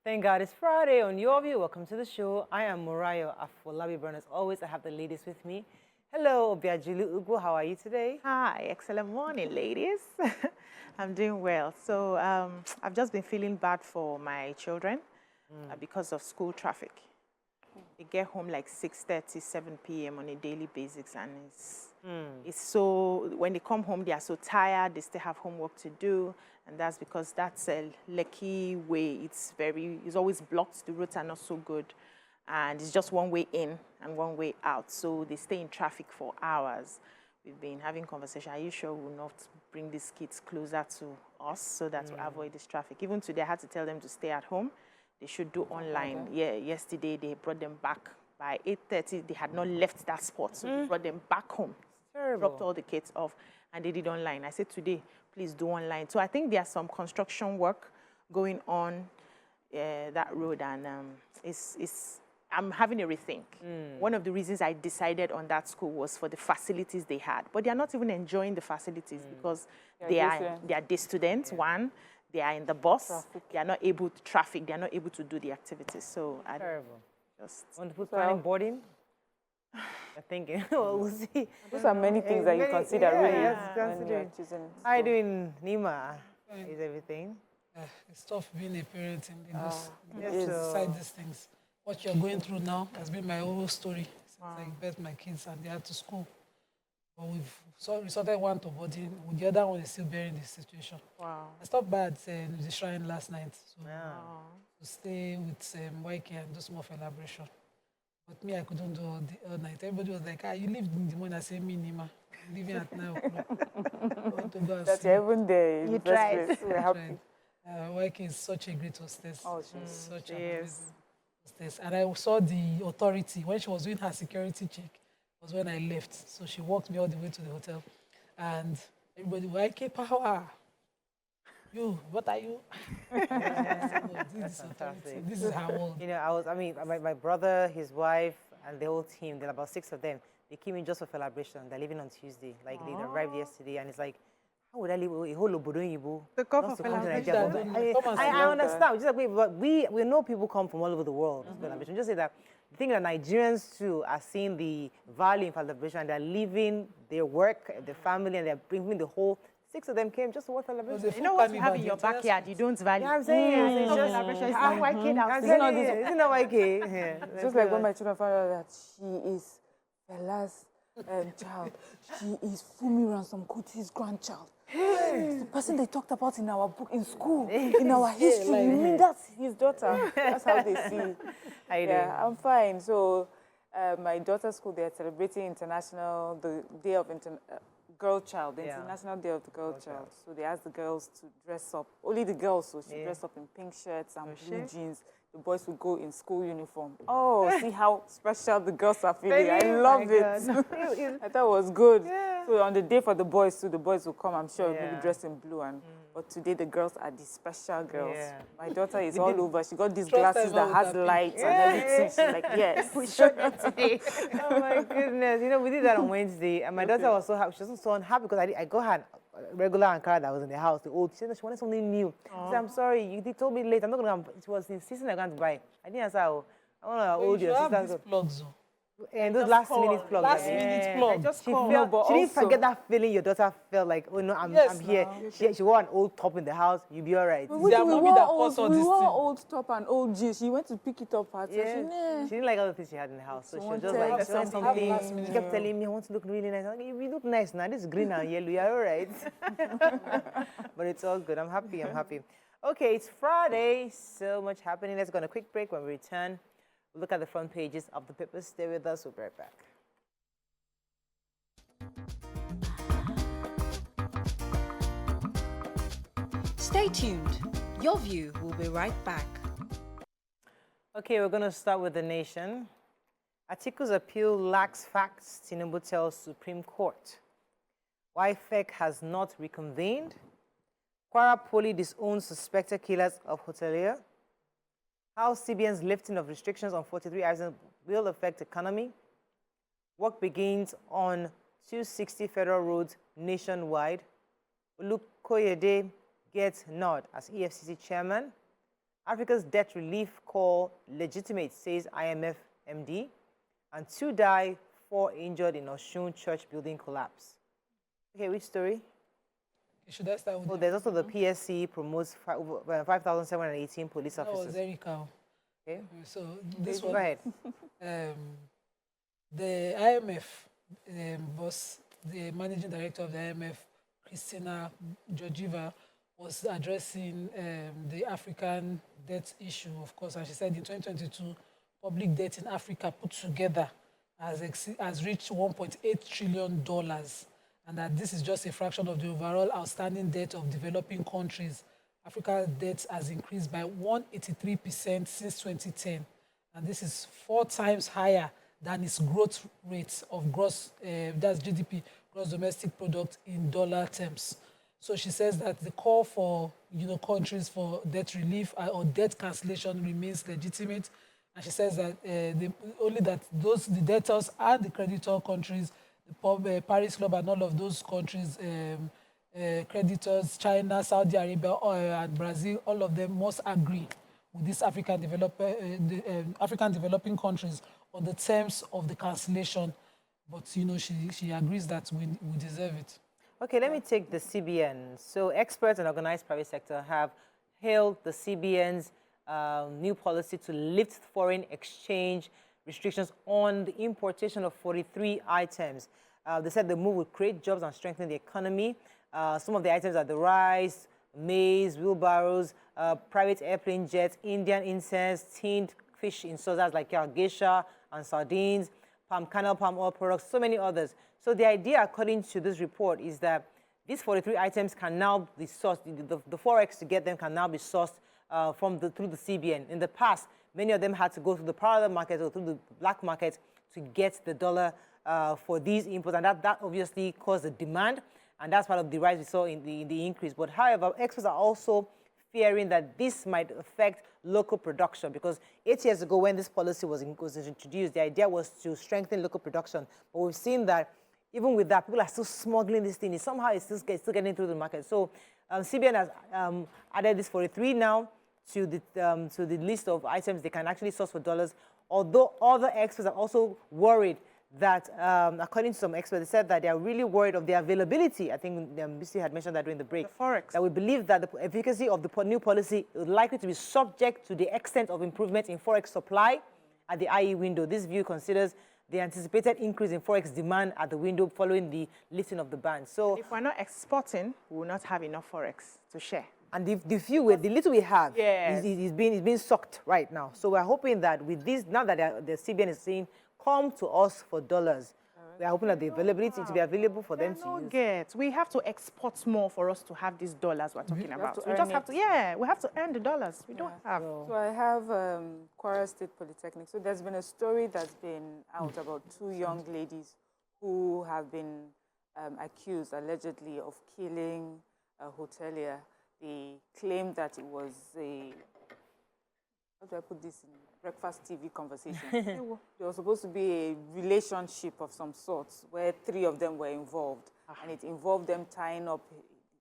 Thank God it's Friday. On Your View, welcome to the show. I am Murayo Afolabi Brown. As always, I have the ladies with me. Hello, Obiajulu Ugu. How are you today? Hi, excellent morning, ladies. I'm doing well. So I've just been feeling bad for my children because of school traffic. They get home like 6:30, 7 p.m. on a daily basis, and it's so, when they come home, they are so tired, they still have homework to do, and that's because that's a Lekki way. It's always blocked, the roads are not so good, and it's just one way in and one way out, so they stay in traffic for hours. We've been having conversation. Are you sure we'll not bring these kids closer to us so that we avoid this traffic? Even today, I had to tell them to stay at home. They should do online. Yeah, yesterday they brought them back by 8:30. They had not left that spot, so we brought them back home. Terrible. Dropped all the kids off, and they did online. I said today, please do online. So I think there's some construction work going on that road, and I'm having a rethink. One of the reasons I decided on that school was for the facilities they had, but they are not even enjoying the facilities because they are day students. One, they are in the bus. They are not able to traffic. They are not able to do the activities. So I just want to put planning boarding. I'm thinking, well, we'll see. Those are many things that you consider, really. Yes, when you're choosing. How are you doing, Nima? Is everything? It's tough being a parent in Lagos. Yes, Decide these things. What you're going through now has been my whole story since I birthed my kids and they are to school. But we sorted one to boarding, the other one is still bearing the situation. Wow. I stopped by at the shrine last night to stay with YK and do some more elaboration. But me, I couldn't do all night. Everybody was like, you lived in the morning. I said, me, Nima. I'm leaving at 9 o'clock. That's even there. You tried. We're happy. YK is such a great hostess. Oh, she's such an amazing hostess. And I saw the authority when she was doing her security check. Was when I left. So she walked me all the way to the hotel. And everybody, YK power. You, what are you? This is fantastic. This is her world. You know, my brother, his wife, and the whole team, there are about 6 of them. They came in just for celebration. They're leaving on Tuesday. Like, they arrived yesterday, and it's like, how would I leave a whole Obodo Yibo? The cup of celebration. I understand. Just like but we know people come from all over the world. Just say that the thing that Nigerians too are seeing the value in celebration. They're leaving their work, their family, and they're bringing the whole. 6 of them came just for celebration. You know what you have in your backyard, you don't value. Yeah, I'm saying it's just celebration. It's not YK now. It's not YK. Yeah. Just like when my children found out that she is Fela's child. She is Fumi Ransom Kuti's grandchild. The person they talked about in our book, in school, in our history. You mean that's his daughter? That's how they see it. Yeah, I'm fine. So my daughter's school, they're celebrating the Day of Girl Child, the International Day of the Girl Child. So they asked the girls to dress up. Only the girls, so she dressed up in pink shirts and blue jeans. The boys would go in school uniform. Oh, see how special the girls are feeling. I love it. I thought it was good. Yeah. So on the day for the boys too, the boys will come, I'm sure, maybe dressed in blue. But today the girls are the special girls. Yeah. My daughter is all over. She got these glasses that has lights and everything. She's like, yes. We showed up today. Oh my goodness. You know, we did that on Wednesday, and my daughter was so happy. She was so unhappy because I got her regular Ankara that was in the house, the old. She said she wanted something new. I said, I'm sorry, you told me late. I'm not going to. It was insisting I'm going to buy. I didn't answer. I want to hold your sister. Plugs. And those last-minute plugs. Last-minute plugs. She didn't forget that feeling your daughter felt like, oh no, I'm here. She wore an old top in the house. You'll be all right. We wore old top and old jeans. She went to pick it up. She didn't like all the things she had in the house. So she was just like, she wanted something. She kept telling me, I want to look really nice. I'm like, you look nice now. This is green and yellow. You're all right. But it's all good. I'm happy. Okay, it's Friday. So much happening. Let's go on a quick break. When we return, we'll look at the front pages of the papers. Stay with us. We'll be right back. Stay tuned. Your View will be right back. Okay, we're going to start with the nation. Atiku's appeal lacks facts, Tinubu tells Supreme Court. Why FEC has not reconvened. Kwara Poli disowns suspected killers of hotelier. How CBN's lifting of restrictions on 43 items will affect economy. Work begins on 260 federal roads nationwide. Olukoyede gets nod as EFCC chairman. Africa's debt relief call legitimate, says IMF MD. And 2 die, 4 injured in Osun church building collapse. Okay, which story? Should I start with? Oh, there's also the PSC promotes 5,718 police that officers. was Erica. Okay. So this Go one, ahead. the IMF boss, the managing director of the IMF, Christina Georgieva, was addressing the African debt issue, of course, and she said in 2022, public debt in Africa put together has reached $1.8 trillion, and that this is just a fraction of the overall outstanding debt of developing countries. Africa's debt has increased by 183% since 2010, and this is 4 times higher than its growth rate of gross, that's GDP, gross domestic product in dollar terms. So she says that the call for countries for debt relief or debt cancellation remains legitimate, and she says that only that the debtors and the creditor countries, the Paris Club and all of those countries, creditors, China, Saudi Arabia, and Brazil, all of them must agree with these African developing countries on the terms of the cancellation. But she agrees that we deserve it. Okay, let me take the CBN. So experts and organized private sector have hailed the CBN's new policy to lift foreign exchange restrictions on the importation of 43 items. They said the move would create jobs and strengthen the economy. Some of the items are the rice, maize, wheelbarrows, private airplane jets, Indian incense, tinned fish in sauces like geisha and sardines, palm kernel, palm oil products, so many others. So the idea, according to this report, is that these 43 items can now be sourced, the forex to get them can now be sourced through the CBN. In the past, many of them had to go through the parallel market or through the black market to get the dollar for these imports, and that obviously caused the demand, and that's part of the rise we saw in the increase. But however, experts are also fearing that this might affect local production, because 8 years ago when this policy was introduced, the idea was to strengthen local production. But we've seen that even with that, people are still smuggling this thing. Somehow it's still getting through the market. So CBN has added this 43 now to the list of items they can actually source for dollars, although other experts are also worried that, according to some experts, they said that they are really worried of the availability. I think BC had mentioned that during the break. The forex. That we believe that the efficacy of the new policy is likely to be subject to the extent of improvement in forex supply at the IE window. This view considers the anticipated increase in forex demand at the window following the lifting of the ban. So, if we're not exporting, we will not have enough forex to share. and the little we have, Yes. is being sucked right now. So we're hoping that with this, now that the CBN is saying, come to us for dollars, we are hoping that the availability to be available for them to use. We have to export more for us to have these dollars we're talking about. to We earn just have it. to, we have to earn the dollars. We don't have. So I have Kwara State Polytechnic. So there's been a story that's been out about 2 young ladies who have been accused allegedly of killing a hotelier. They claim that it was a, how do I put this in breakfast TV conversation? There was supposed to be a relationship of some sort where 3 of them were involved. And it involved them tying up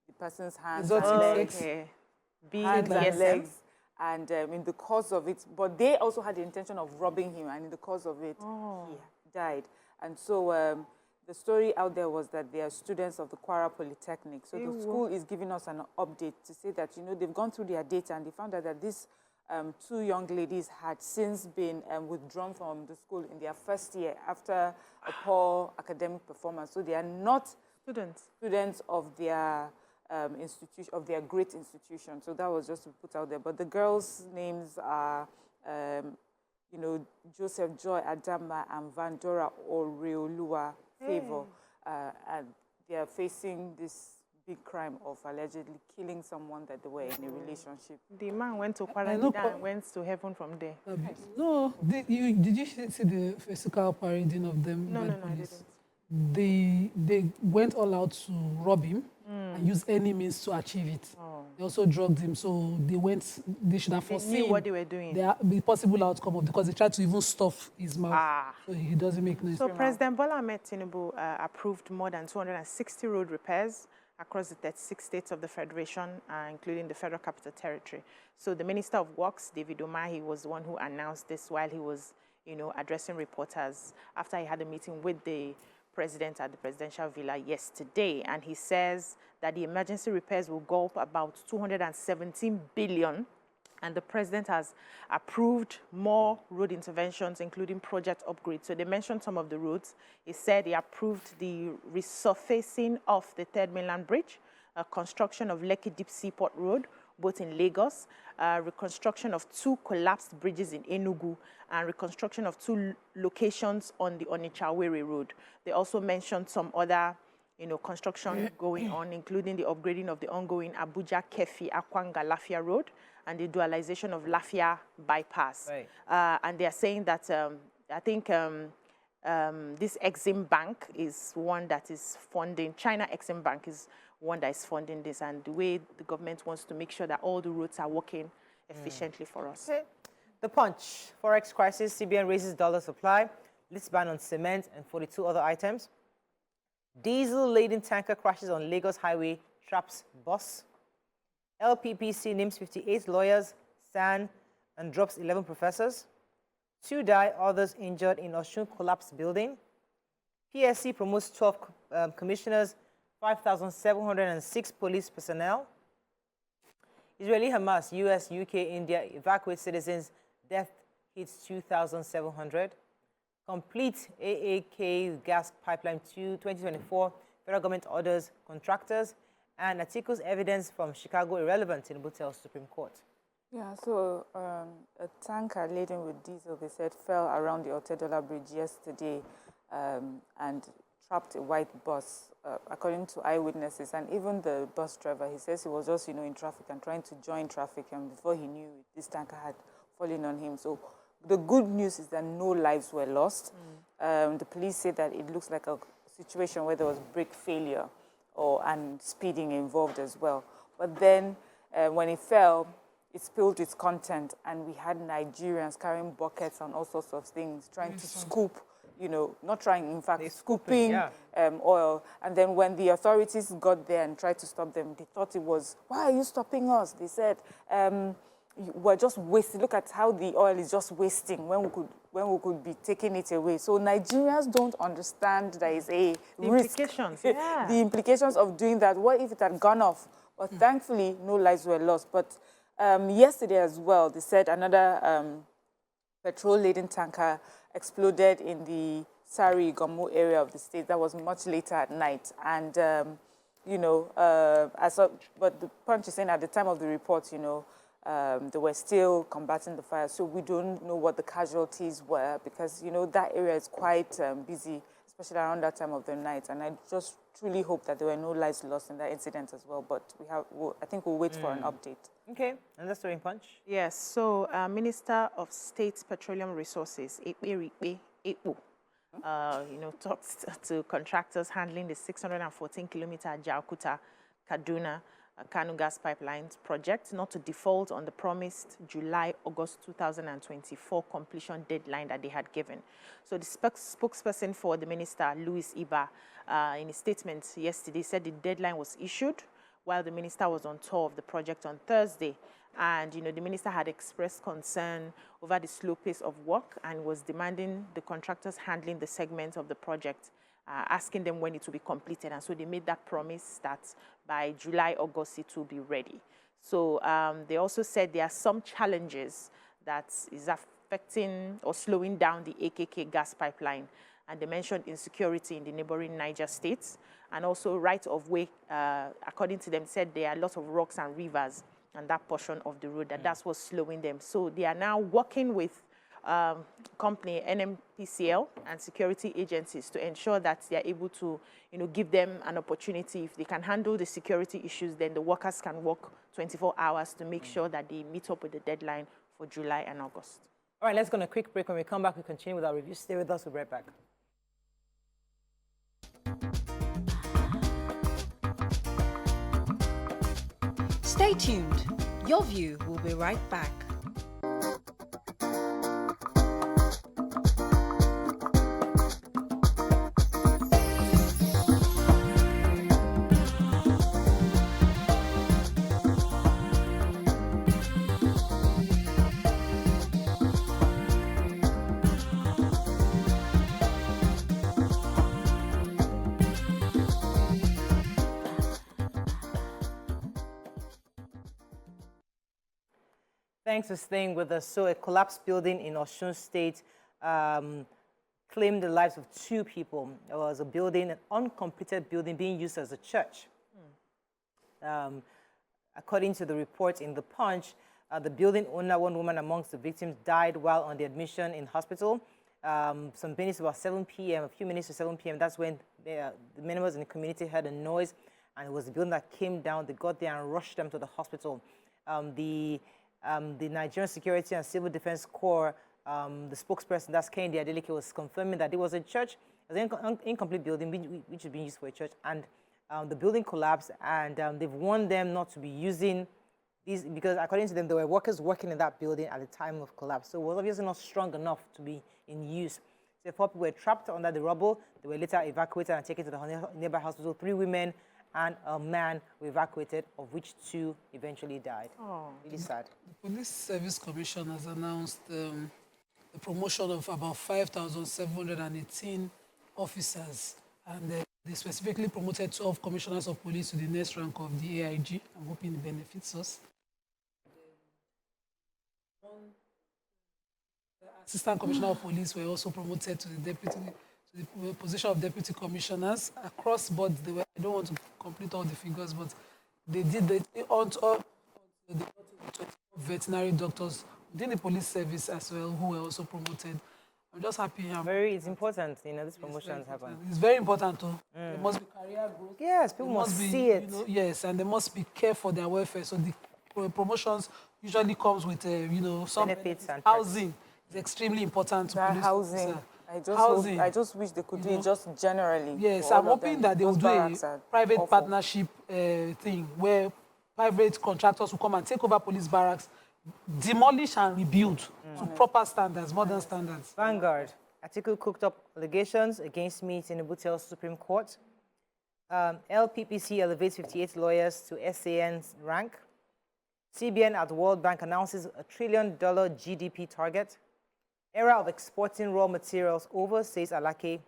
the person's hands and legs. Hands and legs. And in the course of it, but they also had the intention of robbing him, and in the course of it, he died. And so the story out there was that they are students of the Kwara Polytechnic. So the school is giving us an update to say that, they've gone through their data and they found out that these 2 young ladies had since been withdrawn from the school in their first year after a poor academic performance. So they are not students of their institution, of their great institution. So that was just to put out there. But the girls' names are, Joseph Joy Adama and Vandora Oreolua Favor. And they are facing this big crime of allegedly killing someone that they were in a relationship. The man went to quarantine and went to heaven from there. No, did you see the physical parading of them? No, I didn't. They went all out to rob him and use any means to achieve it. They also drugged him, so they should have foreseen knew what they were doing. The possible outcome of, because they tried to even stuff his mouth so he doesn't make noise. So President Bola Ahmed Tinubu approved more than 260 road repairs across the 36 states of the Federation, including the Federal Capital Territory. So the Minister of Works, David Umahi, was the one who announced this while he was, addressing reporters after he had a meeting with the president at the presidential villa yesterday. And he says that the emergency repairs will go up about 217 billion. And the president has approved more road interventions, including project upgrades. So they mentioned some of the roads. He said he approved the resurfacing of the Third Mainland Bridge, construction of Lekki Deep Seaport Road, both in Lagos, reconstruction of 2 collapsed bridges in Enugu, and reconstruction of 2 locations on the Onitsha-Owerri Road. They also mentioned some other construction going on, including the upgrading of the ongoing Abuja-Kefi-Akwanga Lafia Road, and the dualization of Lafia bypass. Right. And they are saying that I think this Exim Bank is one that is funding, China Exim Bank is one that is funding this, and the way the government wants to make sure that all the roads are working efficiently for us. Okay. The Punch, Forex crisis, CBN raises dollar supply, list ban on cement and 42 other items. Diesel-laden tanker crashes on Lagos highway, traps bus. LPPC names 58 lawyers, SAN, and drops 11 professors. 2 die, others injured in Osun collapsed building. PSC promotes 12 commissioners, 5,706 police personnel. Israeli Hamas, US, UK, India evacuate citizens. Death hits 2,700. Complete AAK gas pipeline 2024. Federal government orders contractors. And Atiku's evidence from Chicago irrelevant, Tinubu tells Supreme Court. Yeah, so a tanker laden with diesel, they said, fell around the Otedola Bridge yesterday and trapped a white bus, according to eyewitnesses. And even the bus driver, he says he was just, in traffic and trying to join traffic, and before he knew it, this tanker had fallen on him. So the good news is that no lives were lost. The police say that it looks like a situation where there was brake failure and speeding involved as well. But then when it fell, it spilled its content, and we had Nigerians carrying buckets and all sorts of things, trying to scoop, not trying, in fact, scooping oil. And then when the authorities got there and tried to stop them, they thought it was, why are you stopping us? They said, we're just wasting. Look at how the oil is just wasting when we could be taking it away. So Nigerians don't understand there is a risk. Implications, the implications of doing that. What if it had gone off? But thankfully, no lives were lost. But yesterday as well, they said another petrol-laden tanker exploded in the Sari-Gomo area of the state. That was much later at night. And, but the Punch is saying at the time of the report, they were still combating the fire. So we don't know what the casualties were because, that area is quite busy, especially around that time of the night. And I just truly hope that there were no lives lost in that incident as well. But I think we'll wait for an update. Okay, and that's story in Punch. Yes, so Minister of State Petroleum Resources, talks to contractors handling the 614-kilometer Jakarta-Kaduna Kanu gas pipelines project not to default on the promised July-August 2024 completion deadline that they had given. So the spokesperson for the minister, Louis Iba, in a statement yesterday said the deadline was issued while the minister was on tour of the project on Thursday. And, the minister had expressed concern over the slow pace of work and was demanding the contractors handling the segment of the project, asking them when it will be completed. And so they made that promise that by July, August, it will be ready. So they also said there are some challenges that is affecting or slowing down the AKK gas pipeline. And they mentioned insecurity in the neighboring Niger states and also right of way, according to them, said there are a lot of rocks and rivers and that portion of the road, that's what's slowing them. So they are now working with company NMPCL and security agencies to ensure that they are able to, give them an opportunity. If they can handle the security issues, then the workers can work 24 hours to make sure that they meet up with the deadline for July and August. All right, let's go on a quick break. When we come back, we continue with our review. Stay with us. We'll be right back. Stay tuned. Your View will be right back. Thanks for staying with us. So a collapsed building in Osun State claimed the lives of 2 people. It was a building, an uncompleted building being used as a church. According to the report in The Punch, the building owner, one woman amongst the victims, died while on the admission in hospital. Some minutes about 7 p.m., a few minutes to 7 p.m., that's when the members in the community heard a noise, and it was the building that came down. They got there and rushed them to the hospital. The Nigerian Security and Civil Defense Corps, the spokesperson, that's Kehinde Adeleke, was confirming that it was a church, it was an incomplete building which is being used for a church, and the building collapsed, and they've warned them not to be using these, because according to them, there were workers working in that building at the time of collapse, so it was obviously not strong enough to be in use. So 4 people were trapped under the rubble. They were later evacuated and taken to the nearby hospital. 3 women and a man were evacuated, of which 2 eventually died. Oh, really sad. The Police Service Commission has announced the promotion of about 5,718 officers, and they specifically promoted 12 commissioners of police to the next rank of the AIG. I'm hoping it benefits us. The Assistant Commissioner of Police were also promoted to the position of deputy commissioners across board. I don't want to complete all the figures, but they did the veterinary doctors within the police service as well, who were also promoted. I'm just happy. It's important, these promotions happen. It's very important too. There must be career growth. Yes, people must see it. Yes, and they must be care for their welfare. So the promotions usually comes with, some benefits and housing. Is extremely important to police housing. Housing. I just wish they could do it just generally. Yes, I'm hoping that they will do a private partnership thing where private contractors will come and take over police barracks, demolish and rebuild to proper standards, modern standards. Vanguard. Article cooked up allegations against me, Tinubu tells Supreme Court. LPPC elevates 58 lawyers to SAN's rank. CBN at World Bank announces $1 trillion GDP target. Era of exporting raw materials over, says Alake.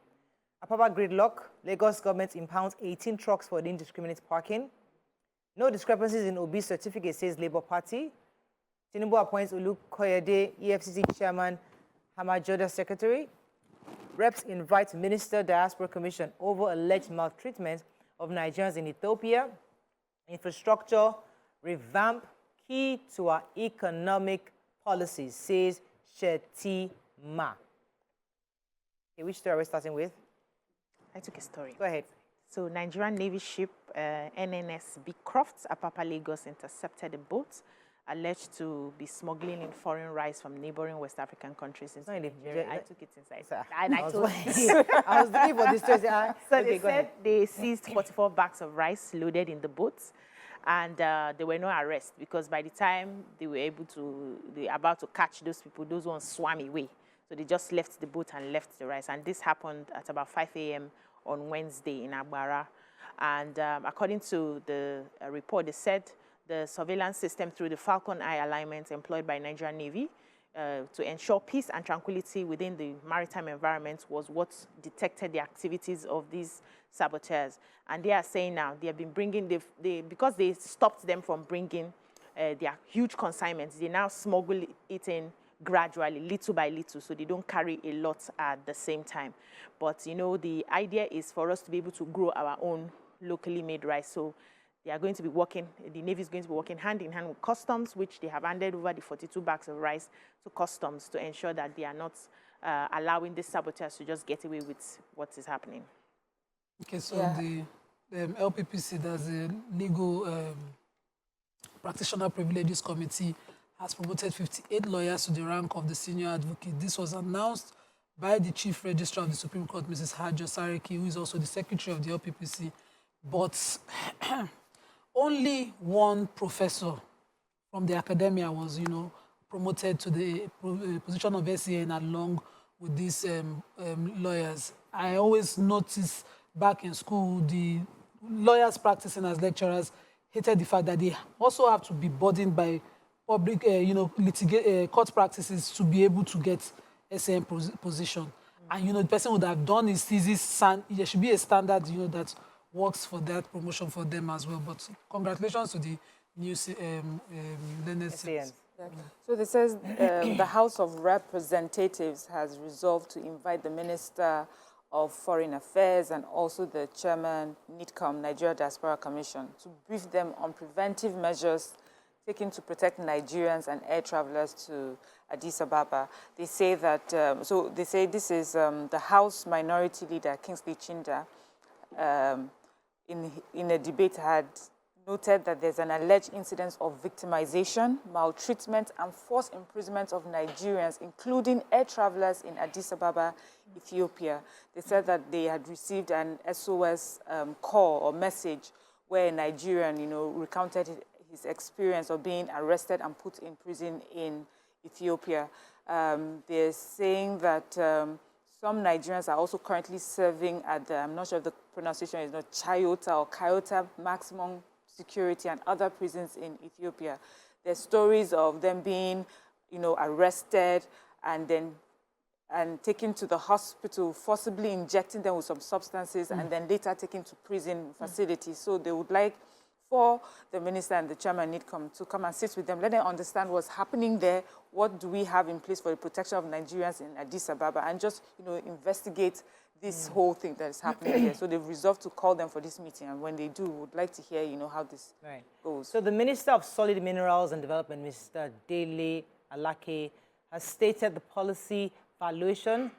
Apapa gridlock. Lagos government impounds 18 trucks for indiscriminate parking. No discrepancies in Obi's certificate, says Labour Party. Tinubu appoints Olu Koyede, EFCC chairman, Hamajoda secretary. Reps invite Minister Diaspora Commission over alleged maltreatment of Nigerians in Ethiopia. Infrastructure revamp key to our economic policies, says Shetima. Okay, which story are we starting with? I took a story. Go ahead. So Nigerian Navy ship NNS Beecroft, Apapa Lagos, intercepted a boat alleged to be smuggling in foreign rice from neighboring West African countries into Nigeria. I took it inside. I was looking for this story. So they said they seized 44 bags of rice loaded in the boat, and there were no arrests because by the time they were about to catch those people, those ones swam away. So they just left the boat and left the rice. And this happened at about 5 a.m. on Wednesday in Agbara. And according to the report, they said the surveillance system through the Falcon Eye alignment employed by Nigerian Navy to ensure peace and tranquility within the maritime environment was what detected the activities of these saboteurs. And they are saying now they have been bringing, because they stopped them from bringing their huge consignments, they now smuggle it in gradually, little by little, so they don't carry a lot at the same time. But, the idea is for us to be able to grow our own locally made rice. So they are going to be working, the Navy is going to be working hand in hand with customs, which they have handed over the 42 bags of rice to customs to ensure that they are not allowing these saboteurs to just get away with what is happening. Okay, so the LPPC, that's the Legal Practitioner Privileges Committee, has promoted 58 lawyers to the rank of the senior advocate. This was announced by the Chief Registrar of the Supreme Court, Mrs. Hajo Sareki, who is also the Secretary of the LPPC. But only one professor from the academia was, promoted to the position of SAN along with these lawyers. I always noticed back in school, the lawyers practicing as lecturers hated the fact that they also have to be burdened by public, court practices to be able to get SAN position. And, the person would have done his thesis, there should be a standard, that works for that promotion for them as well. But congratulations to the new learned So this says the House of Representatives has resolved to invite the Minister of Foreign Affairs and also the Chairman, NIDCOM, Nigeria Diaspora Commission, to brief them on preventive measures taken to protect Nigerians and air travelers to Addis Ababa. They say that, so they say this is the House Minority Leader, Kingsley Chinda, in a debate had noted that there's an alleged incidence of victimization, maltreatment, and forced imprisonment of Nigerians, including air travelers in Addis Ababa, Ethiopia. They said that they had received an SOS call or message where a Nigerian, recounted his experience of being arrested and put in prison in Ethiopia. They're saying that some Nigerians are also currently serving at the, I'm not sure if the pronunciation is not Chayota or Kayota maximum security and other prisons in Ethiopia. There's stories of them being, arrested and then taken to the hospital, forcibly injecting them with some substances, and then later taken to prison facilities. So they would like for the minister and the chairman NIDCOM to come and sit with them, let them understand what's happening there, what do we have in place for the protection of Nigerians in Addis Ababa, and just investigate this whole thing that is happening here. So they've resolved to call them for this meeting, and when they do, would like to hear how this goes. So the Minister of Solid Minerals and Development, Mr. Dele Alake, has stated the policy valuation.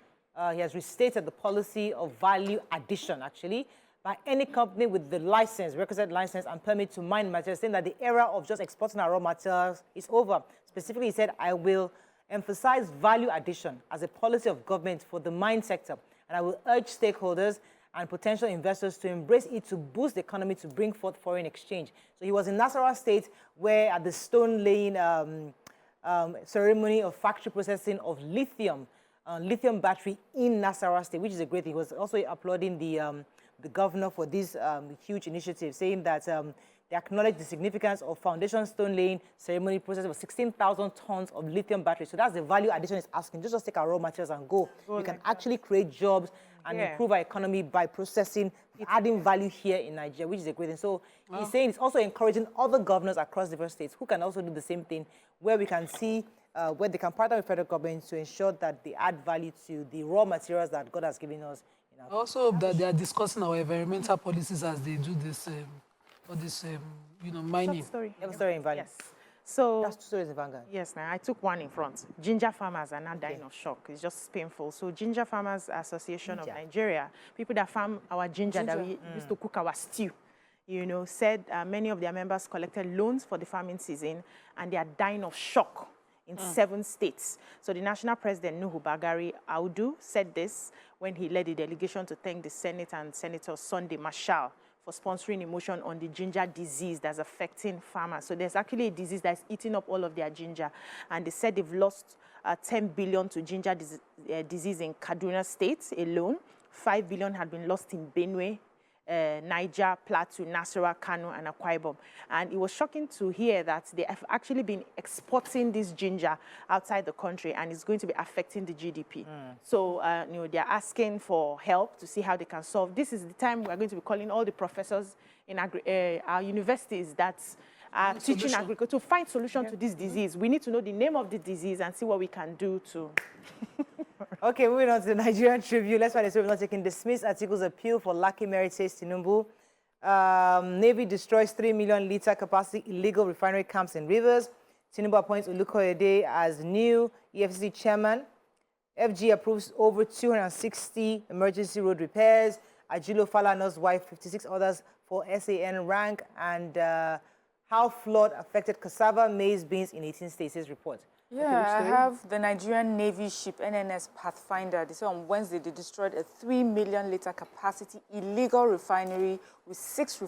He has restated the policy of value addition, actually, by any company with the license, requisite license and permit to mine materials, saying that the era of just exporting our raw materials is over. Specifically, he said, I will emphasize value addition as a policy of government for the mine sector, and I will urge stakeholders and potential investors to embrace it to boost the economy, to bring forth foreign exchange. So he was in Nasarawa State, where at the stone laying ceremony of factory processing of lithium battery in Nasarawa State, which is a great thing. He was also applauding the governor for this huge initiative, saying that they acknowledge the significance of foundation stone laying ceremony process of 16,000 tons of lithium batteries. So that's the value addition is asking. Just take our raw materials and go. We can actually create jobs and improve our economy by processing, adding value here in Nigeria, which is a great thing. So he's saying it's also encouraging other governors across different states who can also do the same thing, where we can see where they can partner with federal government to ensure that they add value to the raw materials that God has given us. I also hope that they are discussing our environmental policies as they do this, mining. Short story. You have a story in Vanguard? Yes. So That's 2 stories in Vanguard. yes, now I took one in front. Ginger farmers are now dying of shock. It's just painful. So Ginger Farmers Association of Nigeria, people that farm our ginger that we used to cook our stew, said many of their members collected loans for the farming season, and they are dying of shock in 7 states. So the national president, Nuhu Bagari Audu, said this when he led the delegation to thank the Senate and Senator Sunday Marshall for sponsoring a motion on the ginger disease that's affecting farmers. So there's actually a disease that's eating up all of their ginger. And they said they've lost 10 billion to ginger disease in Kaduna State alone. 5 billion had been lost in Benue, Niger, Plateau, Nasarawa, Kano, and Akwa Ibom. And it was shocking to hear that they have actually been exporting this ginger outside the country, and it's going to be affecting the GDP. So, they're asking for help to see how they can solve. This is the time we're going to be calling all the professors in our universities that are teaching agriculture to find solution to this disease. We need to know the name of the disease and see what we can do to... Okay, moving on to the Nigerian Tribune. Let's find a story. We're not taking dismissed articles appeal for lacking merit, says Tinubu. Navy destroys 3 million litre capacity illegal refinery camps in rivers. Tinubu appoints Olukoyede as new EFCC chairman. FG approves over 260 emergency road repairs. Ajilo Falana's wife, 56 others for SAN rank. And how flood affected cassava, maize, beans in 18 states, his report. Yeah, I have the Nigerian Navy ship NNS Pathfinder. They said on Wednesday they destroyed a 3 million litre capacity illegal refinery with 6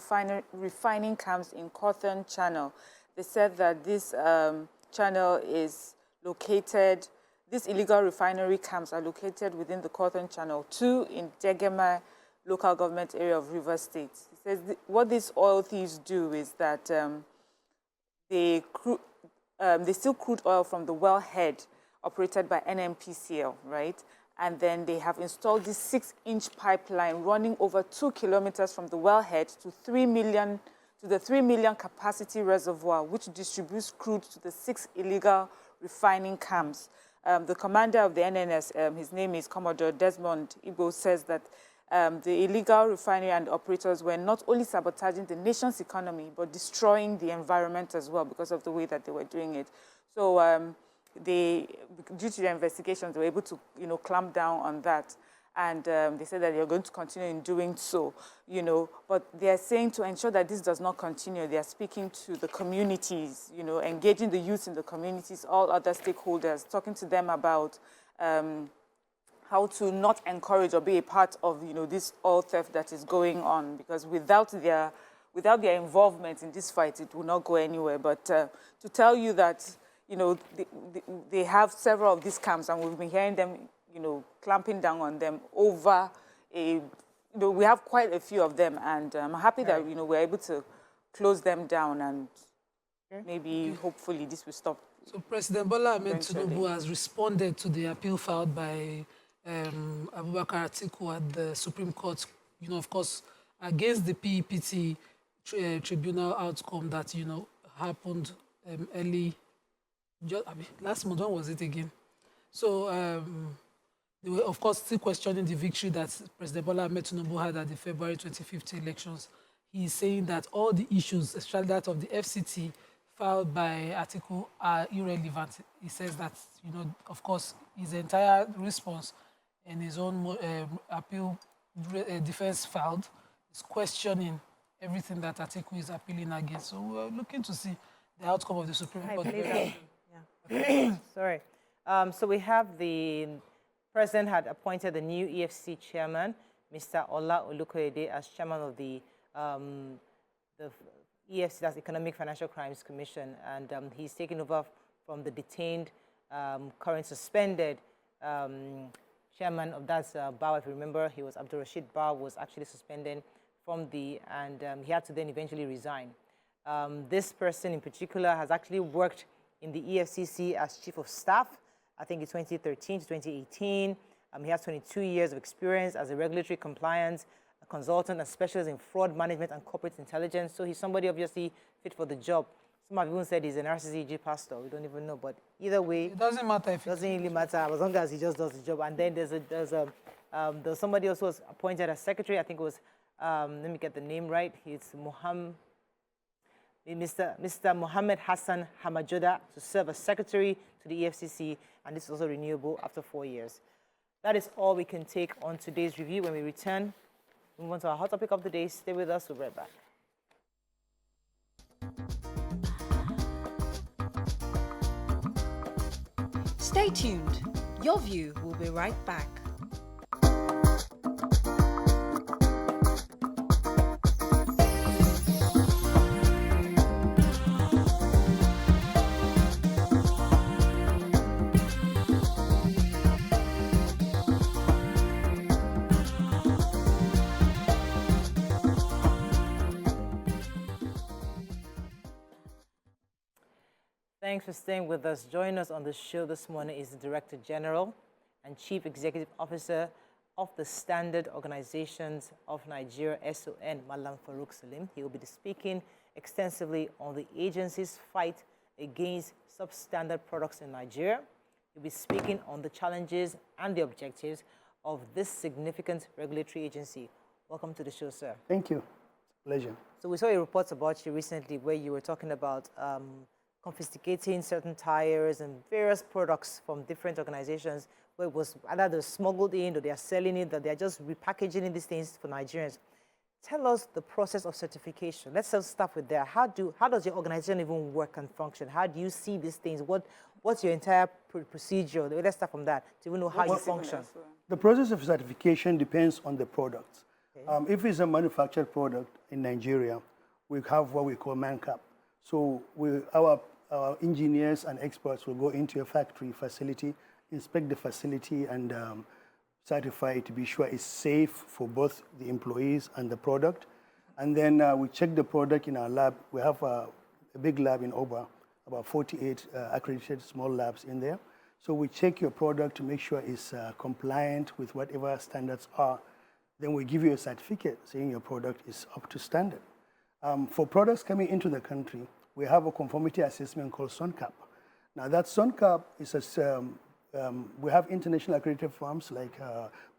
refining camps in Cawthorne Channel. They said that this channel is located, these illegal refinery camps are located within the Cawthorne Channel, 2 in Degema local government area of Rivers State. He says what these oil thieves do is that they steal crude oil from the wellhead operated by NNPCL, right? And then they have installed this 6-inch pipeline running over 2 kilometers from the wellhead to 3 to the 3 million capacity reservoir, which distributes crude to the 6 illegal refining camps. The commander of the NNS, his name is Commodore Desmond Igbo, says that the illegal refinery and operators were not only sabotaging the nation's economy, but destroying the environment as well because of the way that they were doing it. So due to the investigations, they were able to, clamp down on that. And they said that they're going to continue in doing so, But they are saying to ensure that this does not continue, they are speaking to the communities, engaging the youth in the communities, all other stakeholders, talking to them about how to not encourage or be a part of, this oil theft that is going on. Because without their involvement in this fight, it will not go anywhere. But to tell you that, they have several of these camps, and we've been hearing them, clamping down on them over we have quite a few of them, and I'm happy that, we're able to close them down, and maybe, hopefully, this will stop. So President Bola Ahmed Tinubu has responded to the appeal filed by Abubakar Atiku at the Supreme Court, of course, against the PEPT tribunal outcome that, happened early, last month. When was it again? So they were, of course, still questioning the victory that President Bola Ahmed Tinubu had at the February 2015 elections. He is saying that all the issues, especially that of the FCT, filed by Atiku are irrelevant. He says that, of course, his entire response in his own appeal defense filed is questioning everything that Atiku is appealing against. So we're looking to see the outcome of the Supreme Court. Sorry. So we have the President had appointed the new EFCC chairman, Mr. Ola Olukoyede, as chairman of the EFCC, that's Economic Financial Crimes Commission, and he's taken over from the detained, current suspended chairman of that BAW. If you remember, he was Abdul Rashid BAW, was actually suspended from he had to then eventually resign. This person in particular has actually worked in the EFCC as chief of staff, I think in 2013 to 2018. He has 22 years of experience as a regulatory compliance consultant and specialist in fraud management and corporate intelligence. So he's somebody obviously fit for the job. Some have even said he's an RCCG pastor. We don't even know, but either way, it doesn't matter. It doesn't really matter as long as he just does the job. And then there's somebody else who was appointed as secretary. I think it was let me get the name right. It's Mr. Mohammed Hassan Hamajoda to serve as secretary to the EFCC, and this is also renewable after 4 years. That is all we can take on today's review. When we return, we move on to our hot topic of the day. Stay with us. We'll be right back. Stay tuned. Your View will be right back. Thanks for staying with us. Joining us on the show this morning is the Director General and Chief Executive Officer of the Standard Organizations of Nigeria, SON, Malam Farouk Salim. He will be speaking extensively on the agency's fight against substandard products in Nigeria. He'll be speaking on the challenges and the objectives of this significant regulatory agency. Welcome to the show, sir. Thank you. Pleasure. So we saw a report about you recently where you were talking about confiscating certain tires and various products from different organizations where it was either they're smuggled in or they are selling it, that they're just repackaging these things for Nigerians. Tell us the process of certification. Let's start with there. How does your organization even work and function? How do you see these things? What's your entire procedure? Let's start from that to even know how you function. The process of certification depends on the product. Okay. If it's a manufactured product in Nigeria, we have what we call MANCAP. So our engineers and experts will go into a factory facility, inspect the facility, and certify it to be sure it's safe for both the employees and the product. And then we check the product in our lab. We have a big lab in Oba, about 48 accredited small labs in there. So we check your product to make sure it's compliant with whatever standards are. Then we give you a certificate saying your product is up to standard. For products coming into the country, we have a conformity assessment called SONCAP. Now that SONCAP is we have international accredited firms like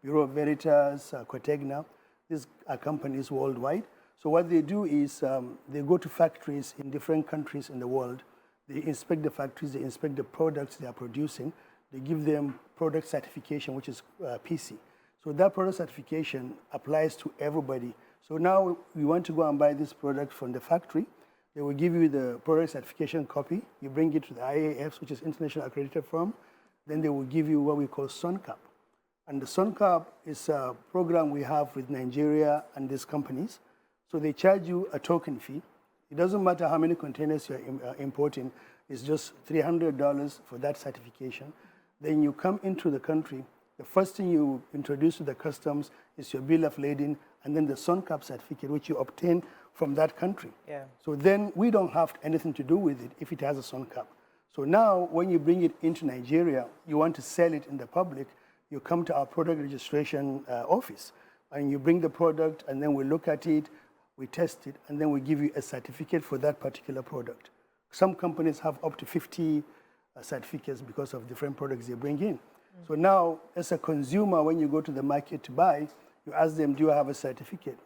Bureau Veritas, Cotegna. These are companies worldwide. So what they do is they go to factories in different countries in the world. They inspect the factories, they inspect the products they are producing. They give them product certification, which is PC. So that product certification applies to everybody. So now you want to go and buy this product from the factory, they will give you the product certification copy. You bring it to the IAFs, which is International Accredited Firm. Then they will give you what we call SONCAP. And the SONCAP is a program we have with Nigeria and these companies. So they charge you a token fee. It doesn't matter how many containers you're importing. It's just $300 for that certification. Then you come into the country. The first thing you introduce to the customs is your bill of lading and then the SONCAP certificate, which you obtain from that country. Yeah. So then we don't have anything to do with it if it has a SONCAP. So now when you bring it into Nigeria, you want to sell it in the public, you come to our product registration office and you bring the product and then we look at it, we test it, and then we give you a certificate for that particular product. Some companies have up to 50 certificates because of different products they bring in. So now, as a consumer, when you go to the market to buy, you ask them, do you have a certificate?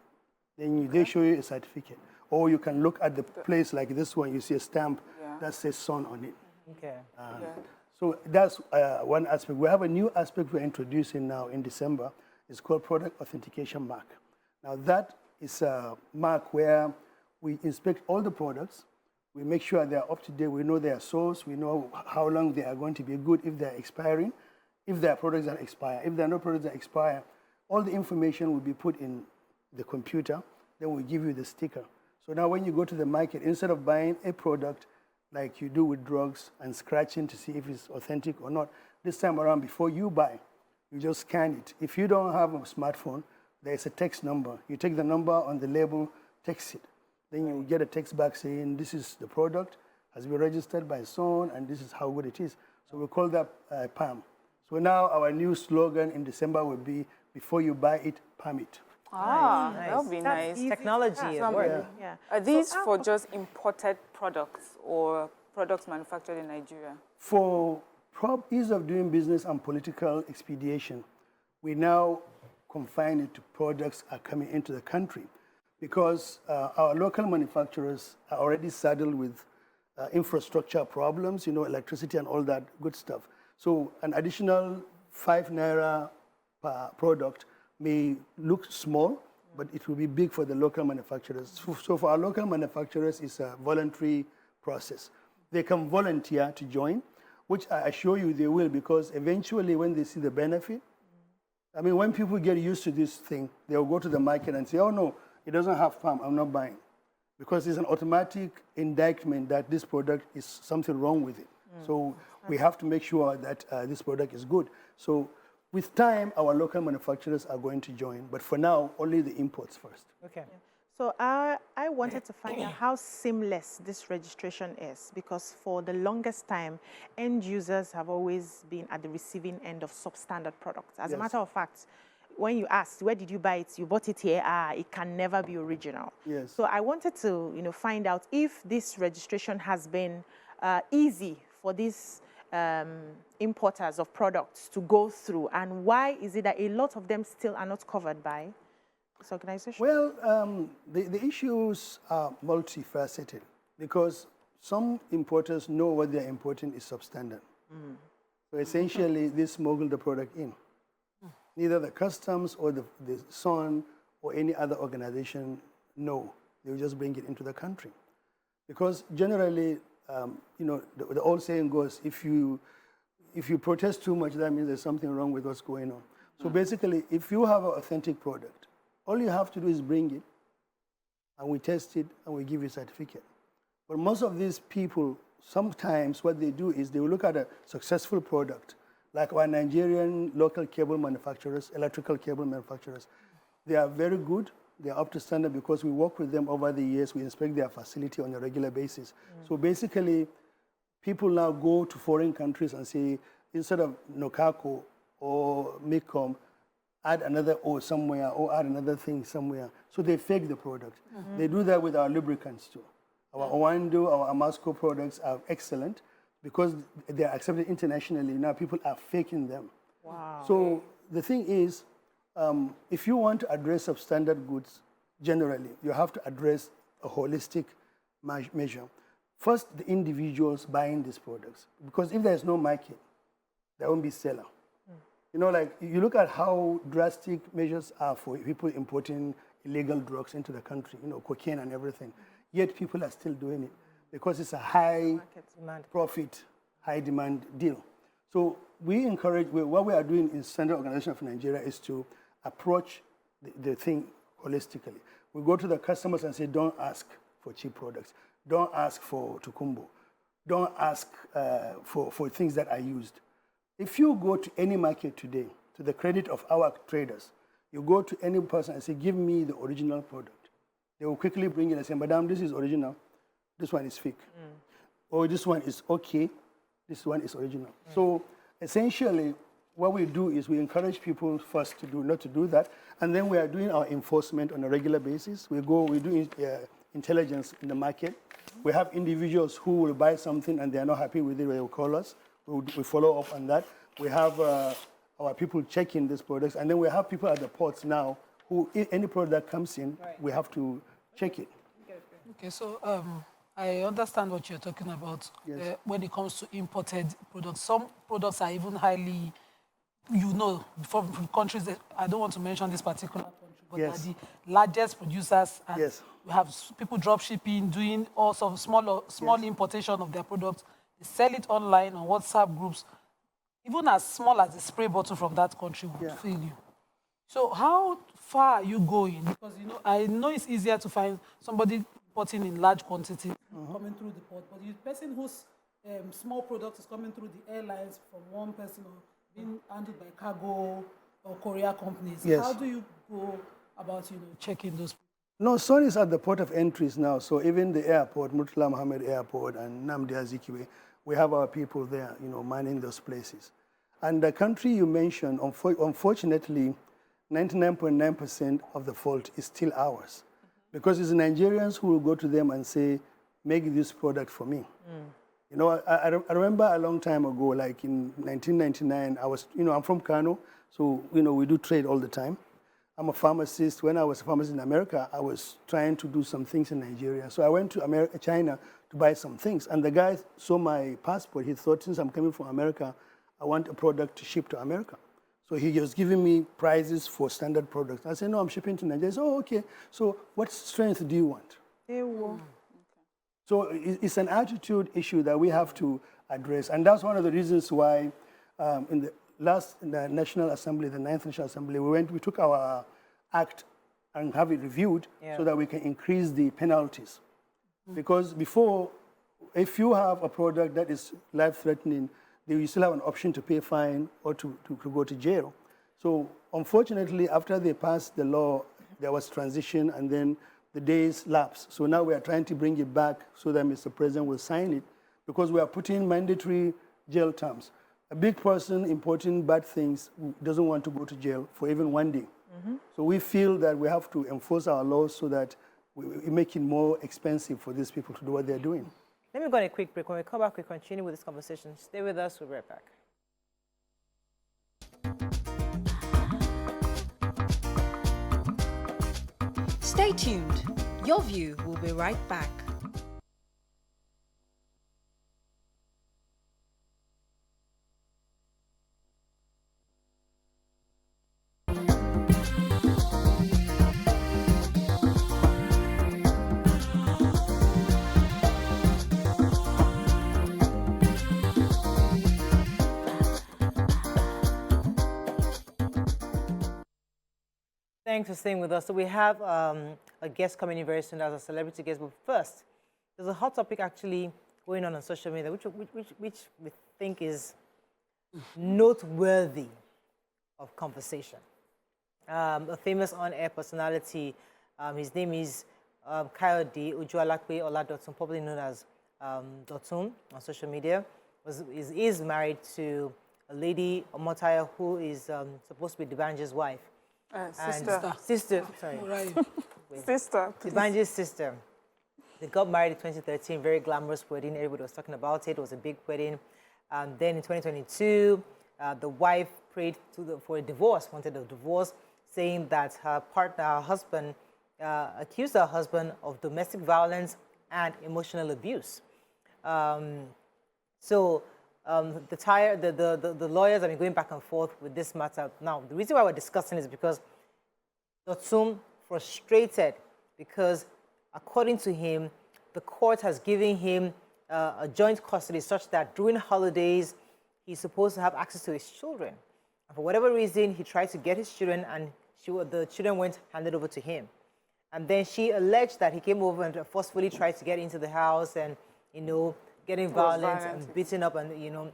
Then they show you a certificate. Or you can look at the place like this one, you see a stamp that says SON on it. Okay. So that's one aspect. We have a new aspect we're introducing now in December. It's called Product Authentication Mark. Now that is a mark where we inspect all the products. We make sure they're up to date. We know their source. We know how long they are going to be good, if they're expiring, if there are products that expire. If there are no products that expire, all the information will be put in the computer. Then we give you the sticker. So now when you go to the market, instead of buying a product like you do with drugs and scratching to see if it's authentic or not, this time around, before you buy, you just scan it. If you don't have a smartphone, there's a text number. You take the number on the label, text it. Then you get a text back saying, this is the product, has been registered by SON, and this is how good it is. So we call that PAM. So now our new slogan in December will be, before you buy it, PAM it. Ah, Nice. that would be That's nice. easy. Technology is Some- working. Yeah. Are these So, for just imported products or products manufactured in Nigeria? For ease of doing business and political expedition, we now confine it to products are coming into the country because our local manufacturers are already saddled with infrastructure problems, you know, electricity and all that good stuff. So an additional 5 naira per product may look small, but it will be big for the local manufacturers. So for our local manufacturers, it's a voluntary process. They can volunteer to join, which I assure you they will, because eventually when they see the benefit, I mean, when people get used to this thing, they'll go to the market and say, oh no, it doesn't have palm, I'm not buying. Because it's an automatic indictment that this product is something wrong with it. So we have to make sure that this product is good. So with time, our local manufacturers are going to join, but for now, only the imports first. Okay. So I wanted to find out how seamless this registration is, because for the longest time, end users have always been at the receiving end of substandard products. As a matter of fact, when you asked, where did you buy it? You bought it here. It can never be original. Yes. So I wanted to, find out if this registration has been easy for these importers of products to go through, and why is it that a lot of them still are not covered by this organization? Well, the issues are multifaceted because some importers know what they're importing is substandard. So essentially, they smuggle the product in. Neither the customs or the SON or any other organization know. They'll just bring it into the country. Because generally, the old saying goes, if you protest too much, that means there's something wrong with what's going on. So basically, if you have an authentic product, all you have to do is bring it, and we test it, and we give you a certificate. But most of these people, sometimes what they do is they will look at a successful product, like our Nigerian local cable manufacturers, electrical cable manufacturers. They are very good. They are up to standard because we work with them over the years. We inspect their facility on a regular basis. So basically, people now go to foreign countries and say, instead of Nokako or Mecom, add another O somewhere or add another thing somewhere. So they fake the product. They do that with our lubricants too. Our Owando, our Amasco products are excellent because they are accepted internationally. Now people are faking them. Wow. So the thing is, if you want to address substandard goods generally, you have to address a holistic measure. First, the individuals buying these products. Because if there's no market, there won't be seller. You know, like, you look at how drastic measures are for people importing illegal drugs into the country, you know, cocaine and everything. Yet people are still doing it because it's a high profit, high demand deal. So we encourage, what we are doing in Standard Organization of Nigeria is to approach the thing holistically. We go to the customers and say, don't ask for cheap products. Don't ask for tukumbo. Don't ask for things that are used. If you go to any market today, to the credit of our traders, you go to any person and say, give me the original product. They will quickly bring it and say, Madam, this is original. This one is fake. Or this one is okay. This one is original. So essentially, what we do is we encourage people first to do, not to do that. And then we are doing our enforcement on a regular basis. We do intelligence in the market. We have individuals who will buy something and they are not happy with it, they will call us. We follow up on that. We have our people checking these products, and then we have people at the ports now who, any product that comes in, we have to check it. Okay, so I understand what you're talking about. Yes. When it comes to imported products. Some products are even highly, you know, from countries that, I don't want to mention this particular country, but Yes. are the largest producers. And Yes. we have people drop shipping, doing also small importation of their products. They sell it online on WhatsApp groups. Even as small as a spray bottle from that country would fail you. So how far are you going? Because, you know, I know it's easier to find somebody importing in large quantity coming through the port, but the person whose small product is coming through the airlines from one person or being handled by cargo or courier companies, Yes. how do you go about, you know, checking those? No, Son is at the port of entries now. So even the airport, Murtala Mohammed Airport and Nnamdi Azikiwe, we have our people there, you know, manning those places. And the country you mentioned, unfortunately, 99.9% of the fault is still ours. Because it's the Nigerians who will go to them and say, make this product for me. You know, I remember a long time ago, like in 1999, I'm from Kano, so, you know, we do trade all the time. I'm a pharmacist. When I was a pharmacist in America, I was trying to do some things in Nigeria. So I went to China to buy some things. And the guy saw my passport. He thought, since I'm coming from America, I want a product to ship to America. So he was giving me prices for standard products. I said, no, I'm shipping to Nigeria. He said, oh, okay. So what strength do you want? So it's an attitude issue that we have to address. And that's one of the reasons why in the National Assembly, the 9th National Assembly, we took our act and have it reviewed so that we can increase the penalties. Because before, if you have a product that is life-threatening, you still have an option to pay a fine or to go to jail. So unfortunately, after they passed the law, there was transition and then the days lapsed. So now we are trying to bring it back so that Mr. President will sign it because we are putting mandatory jail terms. A big person importing bad things doesn't want to go to jail for even one day. So we feel that we have to enforce our laws so that we make it more expensive for these people to do what they're doing. Let me go on a quick break. When we come back, we continue with this conversation. Stay with us. We'll be right back. Stay tuned. Your View will be right back. Thanks for staying with us. So we have a guest coming in very soon as a celebrity guest. But first, there's a hot topic actually going on social media, which we think is noteworthy of conversation. A famous on-air personality, his name is Kayode Ojualakpe Oladotun, probably known as Dotun on social media, is married to a lady, Omotaya, who is supposed to be Dibanje's wife. Sister. Sister, sorry. Right. Sister. Dibanji's sister. They got married in 2013, very glamorous wedding. Everybody was talking about it. It was a big wedding. Then in 2022, the wife prayed for a divorce, wanted a divorce, saying that her husband, accused her husband of domestic violence and emotional abuse. The lawyers have been going back and forth with this matter. Now, the reason why we're discussing is because Dotun frustrated because, according to him, the court has given him a joint custody such that during holidays, he's supposed to have access to his children. And for whatever reason, he tried to get his children, and the children weren't handed over to him. And then she alleged that he came over and forcefully tried to get into the house and, getting violent and beating up and,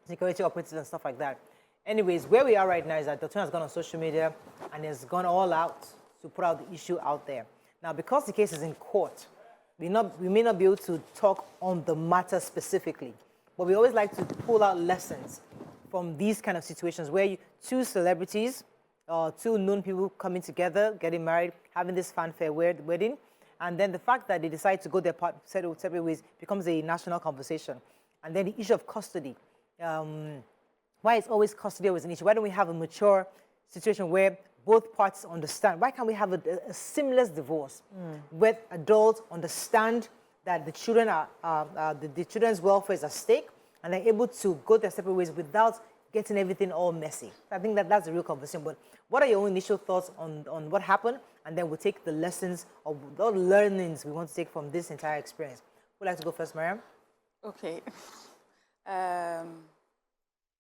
security operatives and stuff like that. Anyways, where we are right now is that Dotun has gone on social media and has gone all out to put out the issue out there. Now, because the case is in court, we may not be able to talk on the matter specifically, but we always like to pull out lessons from these kind of situations where two celebrities, two known people coming together, getting married, having this fanfare wedding, and then the fact that they decide to go their separate ways becomes a national conversation. And then the issue of custody. Why is always custody always an issue? Why don't we have a mature situation where both parties understand? Why can't we have a seamless divorce where adults understand that the children the children's welfare is at stake and they're able to go their separate ways without getting everything all messy? I think that's a real conversation. But what are your own initial thoughts on what happened? And then we'll take the lessons or the learnings we want to take from this entire experience. Who'd like to go first, Mariam? Okay.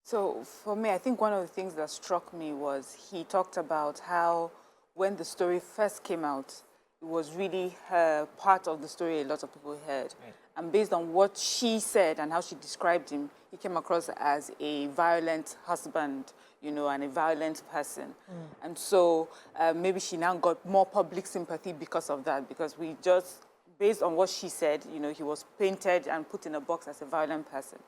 So for me, I think one of the things that struck me was he talked about how when the story first came out, it was really part of the story a lot of people heard. Right. And based on what she said and how she described him, he came across as a violent husband, and a violent person. And so maybe she now got more public sympathy because of that, because based on what she said, he was painted and put in a box as a violent person.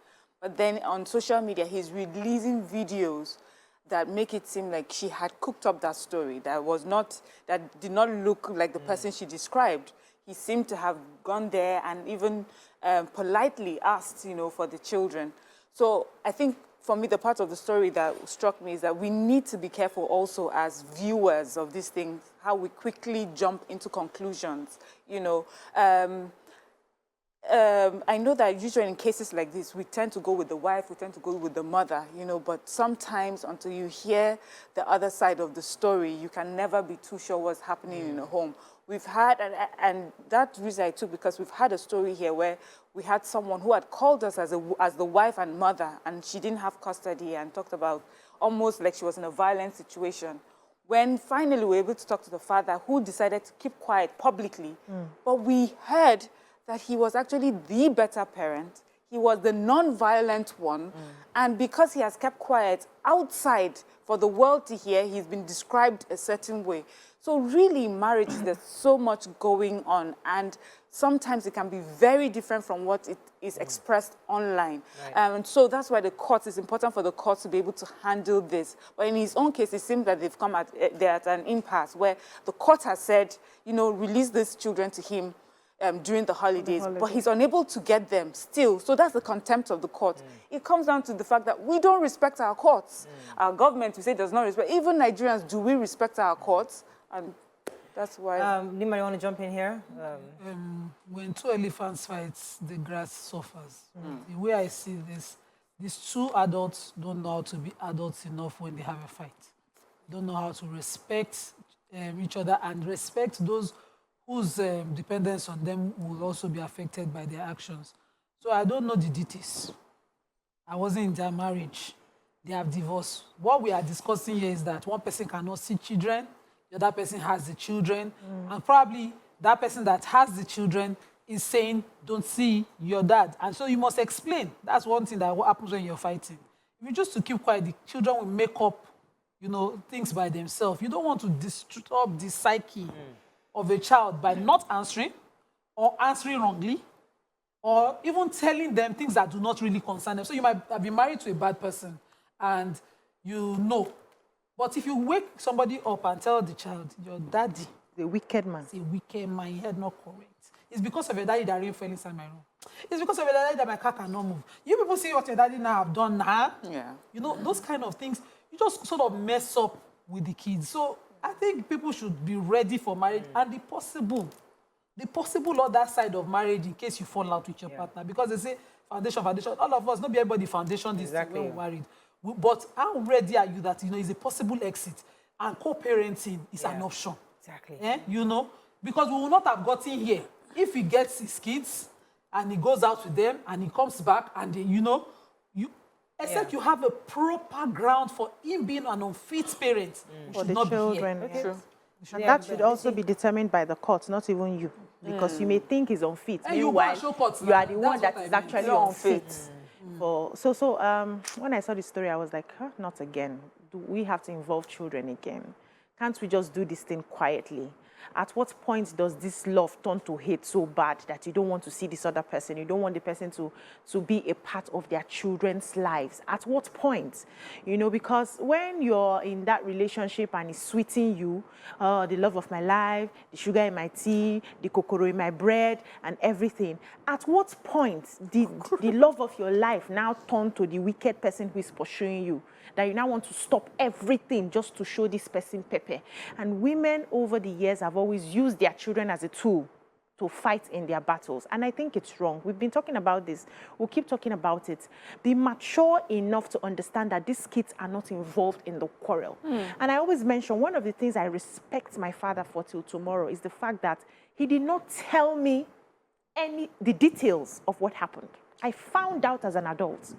But then on social media, he's releasing videos that make it seem like she had cooked up that story that did not look like the person she described. He seemed to have gone there and even politely asked, for the children. So I think for me, the part of the story that struck me is that we need to be careful also as viewers of these things, how we quickly jump into conclusions, I know that usually in cases like this, we tend to go with the wife, we tend to go with the mother, but sometimes until you hear the other side of the story, you can never be too sure what's happening in a home. We've had, and that reason I took because we've had a story here where we had someone who had called us as the wife and mother, and she didn't have custody and talked about almost like she was in a violent situation. When finally we were able to talk to the father, who decided to keep quiet publicly, but we heard that he was actually the better parent. He was the non-violent one. And because he has kept quiet outside for the world to hear, he's been described a certain way. So really, marriage, there's so much going on. And sometimes it can be very different from what it is expressed online. Right. And so that's why it's important for the courts to be able to handle this. But in his own case, it seems that they've come they're at an impasse where the court has said, release these children to him during the holidays, but he's unable to get them still. So that's the contempt of the court. It comes down to the fact that we don't respect our courts. Our government, we say, does not respect. Even Nigerians, do we respect our courts? And that's why... Nima, you want to jump in here? When two elephants fight, the grass suffers. The way I see this, these two adults don't know how to be adults enough when they have a fight. Don't know how to respect each other and respect those whose dependence on them will also be affected by their actions. So I don't know the details. I wasn't in their marriage. They have divorced. What we are discussing here is that one person cannot see children, the other person has the children, and probably that person that has the children is saying, don't see your dad. And so you must explain. That's one thing that happens when you're fighting. If you just to keep quiet, the children will make up, things by themselves. You don't want to disturb the psyche of a child by not answering or answering wrongly or even telling them things that do not really concern them. So you might have been married to a bad person and you know But if you wake somebody up and tell the child, your daddy The wicked man. is a wicked man, your head not correct. It's because of your daddy that rain fell inside my room. It's because of your daddy that my car cannot move. You people see what your daddy now have done now. Yeah. You know, those kind of things, you just sort of mess up with the kids. So I think people should be ready for marriage and the possible other side of marriage in case you fall out with your partner. Because they say foundation. All of us, not be everybody foundation this thing when we're married. But how ready are you that, you know, is a possible exit and co-parenting is an option. Exactly. You know, because we will not have gotten here if he gets his kids and he goes out with them and he comes back and they, you know, except you have a proper ground for him being an unfit parent. For the children. Okay. True. And that should also be determined by the court, not even you. Because you may think he's unfit. And you Meanwhile, show courts you are now. the one That's that what is I mean. actually You're unfit. When I saw the story, I was like, not again. Do we have to involve children again? Can't we just do this thing quietly? At what point does this love turn to hate so bad that you don't want to see this other person? You don't want the person to be a part of their children's lives? At what point? You know, because when you're in that relationship and it's sweeting you, the love of my life, the sugar in my tea, the kokoro in my bread, and everything, at what point did the love of your life now turn to the wicked person who is pursuing you? That you now want to stop everything just to show this person pepper. And women over the years have always used their children as a tool to fight in their battles. And I think it's wrong. We've been talking about this. We'll keep talking about it. Be mature enough to understand that these kids are not involved in the quarrel. And I always mention one of the things I respect my father for till tomorrow is the fact that he did not tell me the details of what happened. I found out as an adult.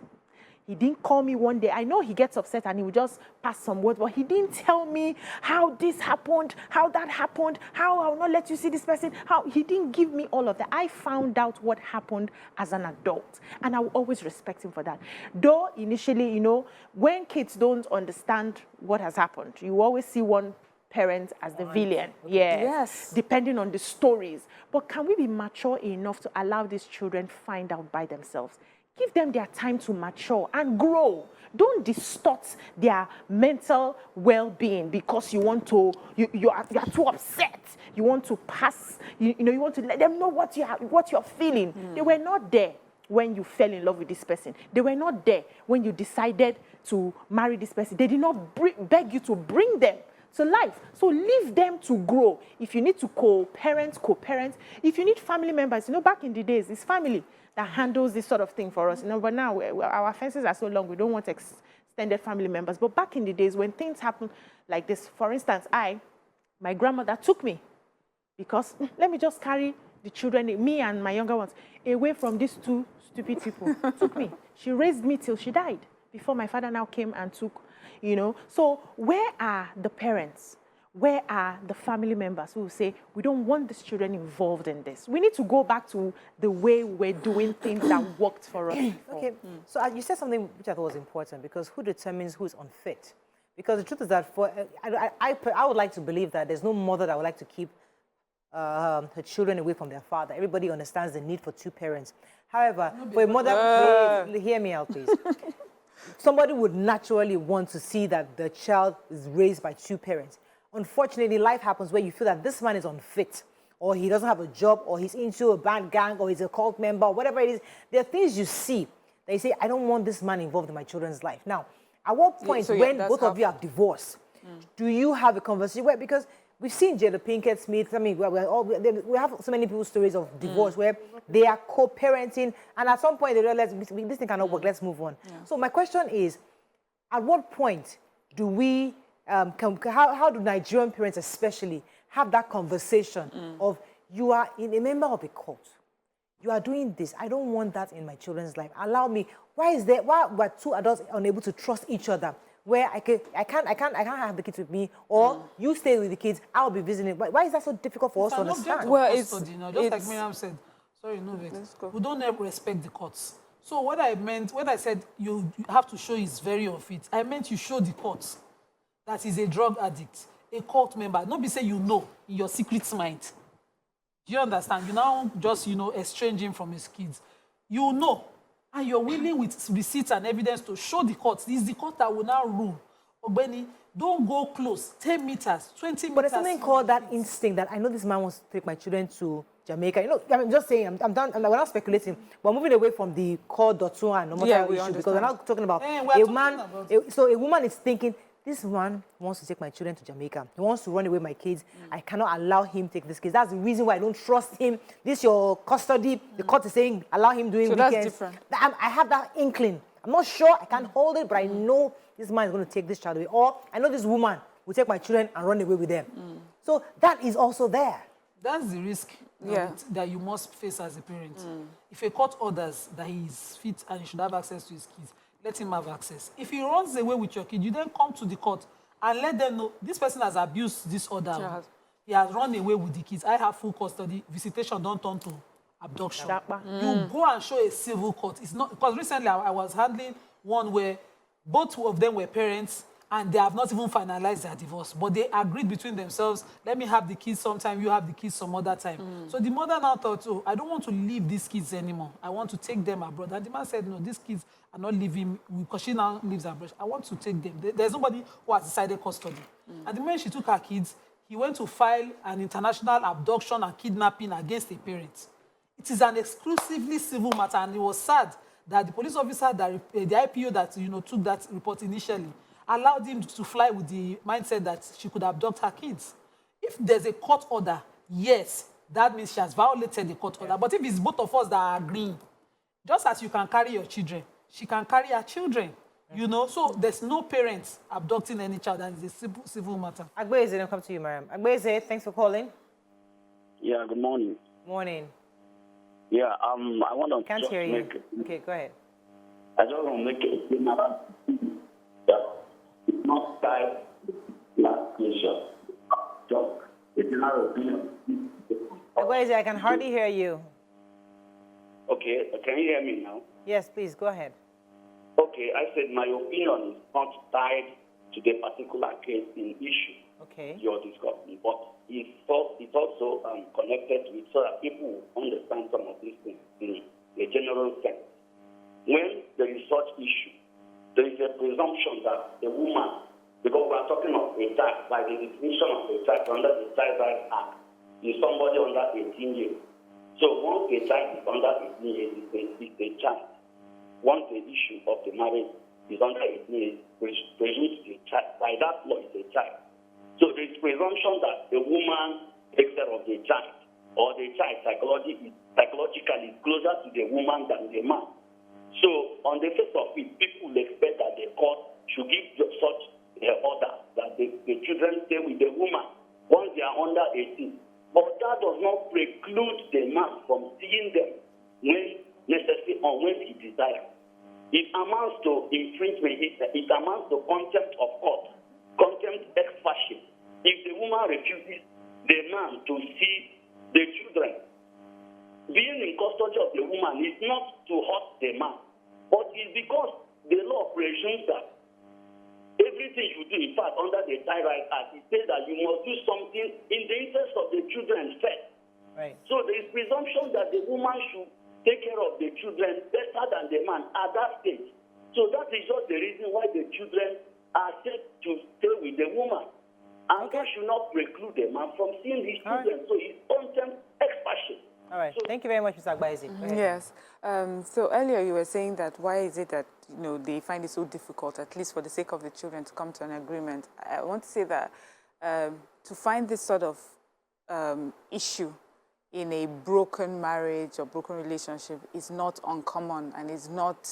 He didn't call me one day. I know he gets upset and he would just pass some words, but he didn't tell me how this happened, how that happened, how I will not let you see this person. He didn't give me all of that. I found out what happened as an adult, and I will always respect him for that. Though initially, you know, when kids don't understand what has happened, you always see one parent as the villain. Yes. Depending on the stories. But can we be mature enough to allow these children find out by themselves? Give them their time to mature and grow. Don't distort their mental well-being because you want to, you are too upset. You want to pass, you want to let them know what you're feeling. They were not there when you fell in love with this person. They were not there when you decided to marry this person. They did not beg you to bring them to life. So leave them to grow. If you need to co-parent. If you need family members, you know, back in the days, it's family that handles this sort of thing for us. You know, but now our fences are so long, we don't want extended family members. But back in the days when things happen like this, for instance, my grandmother took me because let me just carry the children, me and my younger ones, away from these two stupid people. Took me. She raised me till she died before my father now came and took, you know. So where are the parents? Where are the family members who will say, we don't want these children involved in this? We need to go back to the way we're doing things that worked for us before. Okay, so you said something which I thought was important, because who determines who's unfit? Because the truth is that I would like to believe that there's no mother that would like to keep her children away from their father. Everybody understands the need for two parents. However, for a mother, hear me out, please. Somebody would naturally want to see that the child is raised by two parents. Unfortunately, life happens where you feel that this man is unfit, or he doesn't have a job, or he's into a bad gang, or he's a cult member, or whatever it is. There are things you see that you say, I don't want this man involved in my children's life. Now, at what point, when both of you have divorced, do you have a conversation where, because we've seen Jada Pinkett Smith, I mean, we have so many people's stories of divorce where they are co-parenting, and at some point they realize this thing cannot work, let's move on. So my question is, at what point do we, how do Nigerian parents especially have that conversation of, you are a member of a cult, you are doing this, I don't want that in my children's life, allow me, why were two adults unable to trust each other, where I can't have the kids with me, or you stay with the kids, I'll be visiting. Why is that so difficult for us to understand? Well, just like Miriam said, sorry, no vex, we don't ever respect the courts. So what I meant, when I said you have to show he's very unfit, I meant you show the courts that he's a drug addict, a cult member. Not be say you know in your secret mind. Do you understand? You now just, estrange him from his kids. You know, and you're willing with receipts and evidence to show the courts. This is the court that will now rule Ogbeni, don't go close, 10 meters, 20 meters. But there's something called that instinct that I know this man wants to take my children to Jamaica. You know, I'm just saying, I'm done. We're not speculating. We're moving away from the core Dotua and normal issue because we're not talking about a man. So a woman is thinking, this man wants to take my children to Jamaica. He wants to run away with my kids. I cannot allow him take this kids. That's the reason why I don't trust him. This your custody. The court is saying allow him doing weekends. That's different. I have that inkling. I'm not sure. I can't hold it, but I know this man is going to take this child away. Or I know this woman will take my children and run away with them. So that is also there. That's the risk that you must face as a parent. If a court orders that he is fit and he should have access to his kids, let him have access. If he runs away with your kid, you then come to the court and let them know this person has abused this order. He has run away with the kids. I have full custody. Visitation don't turn to abduction. You go and show a civil court. It's not because recently I was handling one where both of them were parents and they have not even finalized their divorce, but they agreed between themselves, let me have the kids sometime, you have the kids some other time. So the mother now thought, oh, I don't want to leave these kids anymore. I want to take them abroad. And the man said, no, these kids are not leaving because she now lives abroad. I want to take them. There's nobody who has decided custody. And the moment she took her kids, he went to file an international abduction and kidnapping against a parent. It is an exclusively civil matter, and it was sad that the police officer, that the IPO that took that report initially, allowed him to fly with the mindset that she could abduct her kids. If there's a court order, yes, that means she has violated the court order. But if it's both of us that are agreeing, just as you can carry your children, she can carry her children. So there's no parents abducting any child, and it's a civil matter. Agbeze, I'll come to you, Mariam. Agbeze, thanks for calling. Yeah, good morning. Morning. Yeah, I want to Can't hear you. Okay, go ahead. I just want to make a statement that it's not tied last question. Just it's my opinion. Agbeze, I can hardly hear you. Okay, can you hear me now? Yes, please, go ahead. Okay, I said my opinion is not tied to the particular case in issue you're discussing, but it's also connected with so that people understand some of these things in a general sense. When there is such issue, there is a presumption that the woman, because we are talking of a child, by the definition of a child under the Child Rights Act, is somebody under 18 years. So once a child is under 18 years, it's a child. Once the issue of the marriage is under 18 years, presumed to be a child. By that law, it's a child. So there is presumption that the woman takes care of the child, or the child psychologically is closer to the woman than the man. So on the face of it, people expect that the court should give such order that the children stay with the woman once they are under 18. But that does not preclude the man from seeing them when necessary or when he desires. It amounts to infringement. It amounts to contempt of court, contempt ex facie. If the woman refuses the man to see the children, being in custody of the woman is not to hurt the man, but it's because the law presumes that everything you do, in fact, under the Child Rights Act, it says that you must do something in the interest of the children first. Right. So there is presumption that the woman should take care of the children better than the man at that stage. So that is just the reason why the children are said to stay with the woman. And that should not preclude the man from seeing his children. So it's contempt ex facie. All right. Thank you very much, Mr. Agbaizi. Yes. So earlier you were saying that why is it that they find it so difficult, at least for the sake of the children, to come to an agreement? I want to say that to find this sort of issue in a broken marriage or broken relationship is not uncommon, and it's not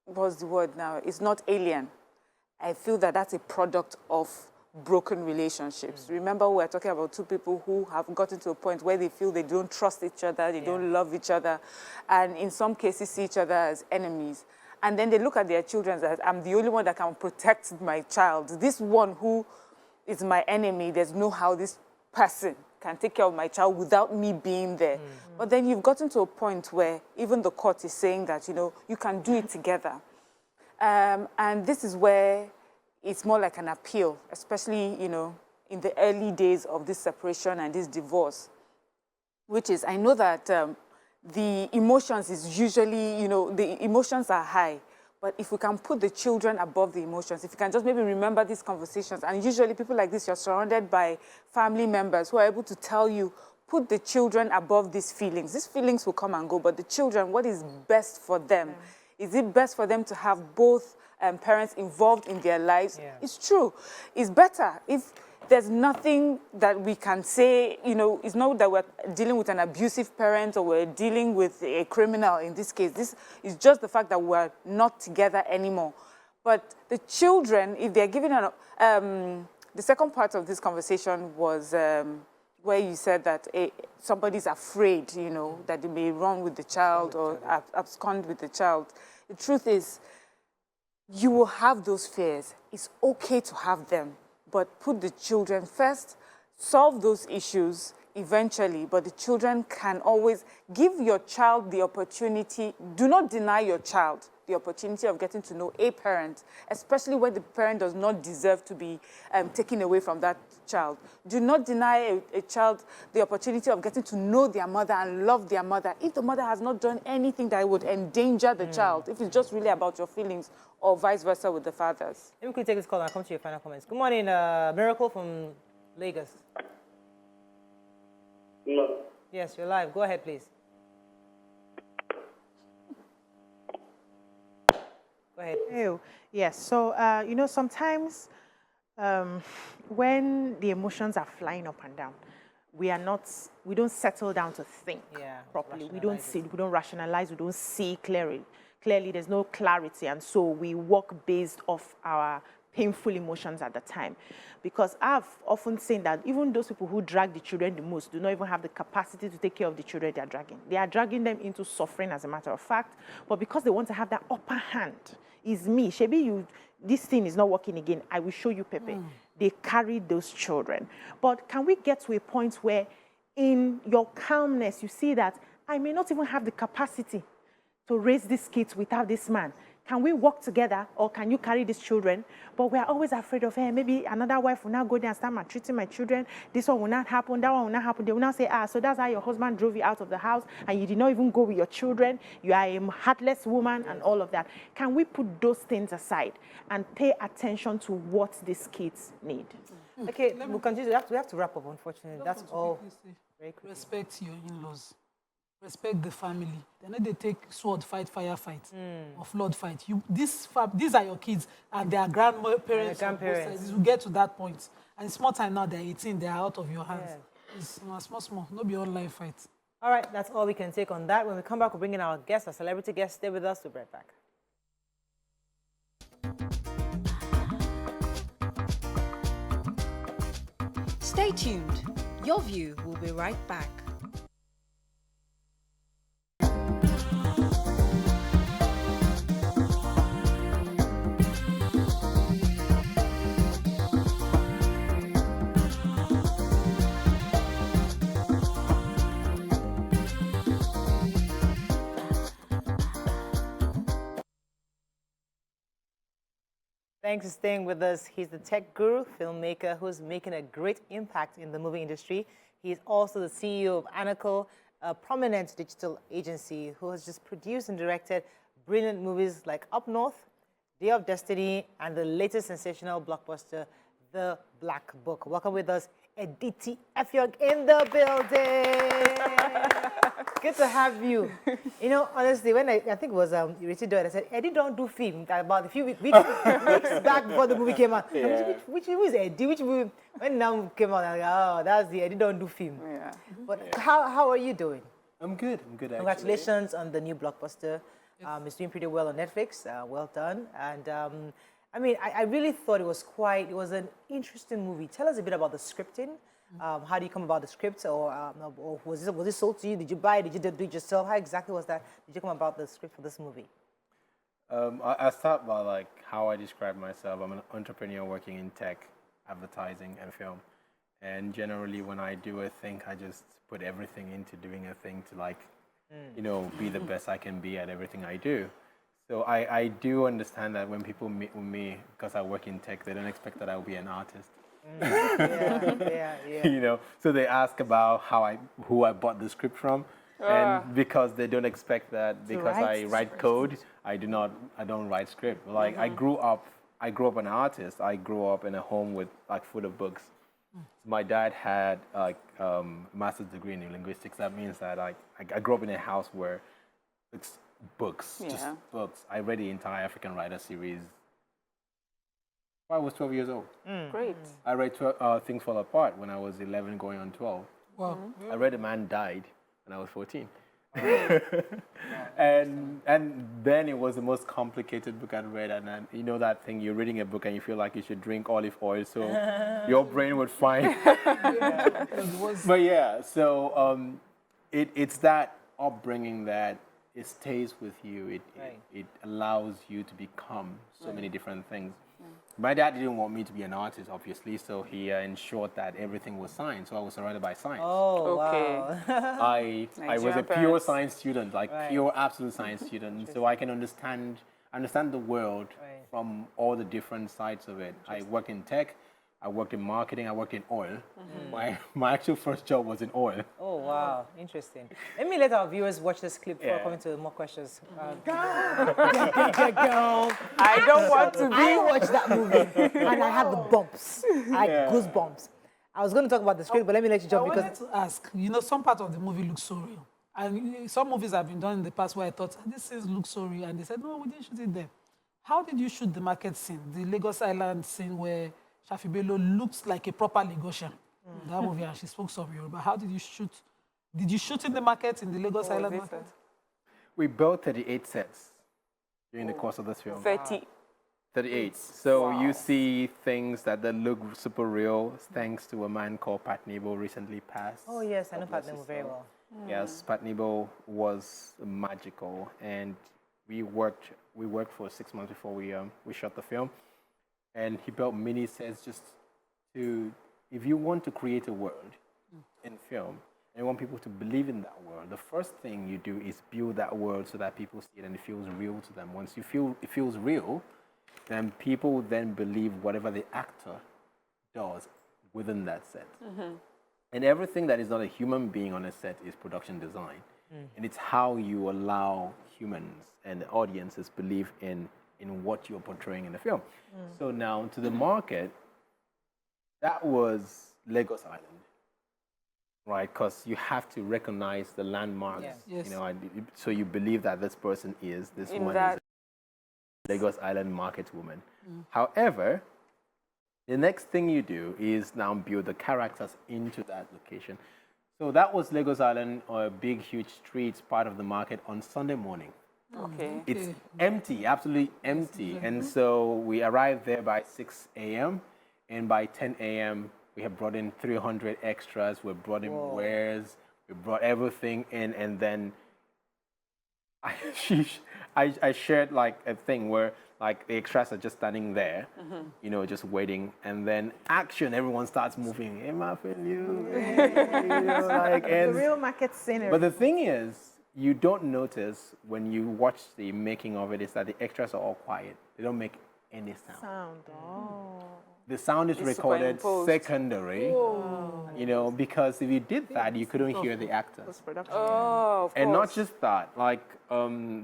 what's the word now? It's not alien. I feel that that's a product of broken relationships. Remember, we were talking about two people who have gotten to a point where they feel they don't trust each other, they don't love each other, and in some cases see each other as enemies. And then they look at their children as, I'm the only one that can protect my child. This one who is my enemy, there's no how this person can take care of my child without me being there. But then you've gotten to a point where even the court is saying that, you can do it together. And this is where it's more like an appeal, especially, in the early days of this separation and this divorce, which is, I know that the emotions is usually, the emotions are high, But if we can put the children above the emotions, if you can just maybe remember these conversations, and usually people like this, you're surrounded by family members who are able to tell you, put the children above these feelings. These feelings will come and go, but the children, what is best for them? Is it best for them to have both parents involved in their lives? It's true. It's better if there's nothing that we can say, you know, it's not that we're dealing with an abusive parent or we're dealing with a criminal in this case. This is just the fact that we're not together anymore. But the children, if they're given an... the second part of this conversation was where you said that somebody's afraid, you know, that they may run with the child or abscond with the child. The truth is, you will have those fears. It's okay to have them, but put the children first, solve those issues eventually, but the children can always give your child the opportunity. Do not deny your child the opportunity of getting to know a parent, especially when the parent does not deserve to be taken away from that child. Do not deny a child the opportunity of getting to know their mother and love their mother if the mother has not done anything that would endanger the child, if it's just really about your feelings, or vice versa with the fathers. Let me quickly take this call and I'll come to your final comments. Good morning, Miracle from Lagos. No. Yes, you're live. Go ahead, please. Go ahead. Oh, yes. So, you know, sometimes when the emotions are flying up and down, we don't settle down to think properly. We don't see, we don't rationalize, we don't see clearly. There's no clarity, and so we work based off our painful emotions at the time. Because I've often seen that even those people who drag the children the most do not even have the capacity to take care of the children they are dragging. They are dragging them into suffering, as a matter of fact, but because they want to have that upper hand, is me, Shebi, this thing is not working again, I will show you, Pepe. They carry those children. But can we get to a point where in your calmness, you see that I may not even have the capacity to raise these kids without this man? Can we work together, or can you carry these children? But we're always afraid of, hey, maybe another wife will now go there and start maltreating my children. This one will not happen, that one will not happen. They will now say, so that's how your husband drove you out of the house and you did not even go with your children. You are a heartless woman and all of that. Can we put those things aside and pay attention to what these kids need? Okay, we'll continue. We have to wrap up, unfortunately. That's all. Respect your in-laws. Respect the family. Then they take sword fight, fire fight, or flood fight. These are your kids, and their grandparents. You get to that point, and it's small time now. They're 18. They are out of your hands. It's small. No be online fight. All right, that's all we can take on that. When we come back, we'll bring in our guest, our celebrity guest. Stay with us. We'll be right back. Stay tuned. Your View will be right back. Thanks for staying with us. He's the tech guru, filmmaker, who's making a great impact in the movie industry. He's also the CEO of Anacle, a prominent digital agency who has just produced and directed brilliant movies like Up North, Day of Destiny, and the latest sensational blockbuster, The Black Book. Welcome with us, Editie Effiong in the building. Good to have you. You know, honestly, when I think it was Richard Doyle, I said, Eddie don't do film about a few weeks back before the movie came out. Yeah. Which movie is Eddie? Which movie? When now came out, I was like, oh, that's the Eddie don't do film. Yeah. But how are you doing? I'm good. Congratulations on the new blockbuster. It's doing pretty well on Netflix. Well done. And I mean, I really thought it was an interesting movie. Tell us a bit about the scripting. How do you come about the script, or was it sold to you? Did you buy it? Did you do it yourself? How exactly was that? Did you come about the script for this movie? I start by like how I describe myself. I'm an entrepreneur working in tech, advertising, and film. And generally, when I do a thing, I just put everything into doing a thing to like, be the best I can be at everything I do. So I do understand that when people meet with me, because I work in tech, they don't expect that I'll be an artist. Yeah. So they ask about who I bought the script from. And because they don't expect that, because I write write code, I don't write script. Like I grew up an artist. I grew up in a home with like full of books. My dad had like master's degree in linguistics. That means that I grew up in a house where it's books, just books. I read the entire African Writer series. I was 12 years old. Great. I read Things Fall Apart when I was 11, going on 12. Wow. I read A Man Died when I was 14. and then it was the most complicated book I'd read. And then, you know that thing, you're reading a book and you feel like you should drink olive oil so your brain would find. But yeah, so it's that upbringing that it stays with you. It allows you to become so many different things. My dad didn't want me to be an artist, obviously, so he ensured that everything was science. So I was surrounded by science. Oh, Okay. wow. I was a pure parents. science student, like pure absolute science student. So I can understand the world from all the different sides of it. I worked in tech, I worked in marketing, I worked in oil. My actual first job was in oil. Oh, wow. Interesting. Let me let our viewers watch this clip before coming to more questions. I don't want to I be. watched that movie and I have the bumps. I had goosebumps. I was going to talk about the script, but let me let you I jump wanted because to ask, you know, some part of the movie looks so real. And some movies have been done in the past where I thought, this scenes look so real. And they said, no, we didn't shoot it there. How did you shoot the market scene, the Lagos Island scene where Shafi Bello looks like a proper Lagosian in that movie and she spoke some Yoruba? How did you shoot? Did you shoot in the market, in the Lagos Island market? We built 38 sets during the course of this film. 30. 38. So you see things that look super real thanks to a man called Pat Nebo recently passed. oh yes, I know God bless Patnemo his very soul. well. Yes, Pat Nebo was magical, and we worked for 6 months before we shot the film, and he built mini sets just to, if you want to create a world in film and you want people to believe in that world, the first thing you do is build that world so that people see it and it feels real to them. Once you feel it feels real, then people then believe whatever the actor does within that set. And everything that is not a human being on a set is production design. And it's how you allow humans and audiences believe in what you're portraying in the film. So now to the market, that was Lagos Island, right? Because you have to recognize the landmarks, Yes. you know, and so you believe that this person is, this In woman that- is a Lagos Island market woman. However, the next thing you do is now build the characters into that location. So that was Lagos Island, or a big, huge street, part of the market on Sunday morning. Okay. It's empty, absolutely empty. And so we arrived there by 6 a.m. And by 10 a.m., we have brought in 300 extras. We brought in wares. We brought everything in. And then I shared like a thing where like the extras are just standing there, you know, just waiting. And then action, everyone starts moving. Hey, my friend, you know, like, The and real market scenery. but the thing is, you don't notice when you watch the making of it is that the extras are all quiet. They don't make any sound. Sound. Oh. The sound is It's recorded superimposed. secondary, you know, because if you did that, you couldn't hear the actors. Post-production. Oh, of And course. not just that, like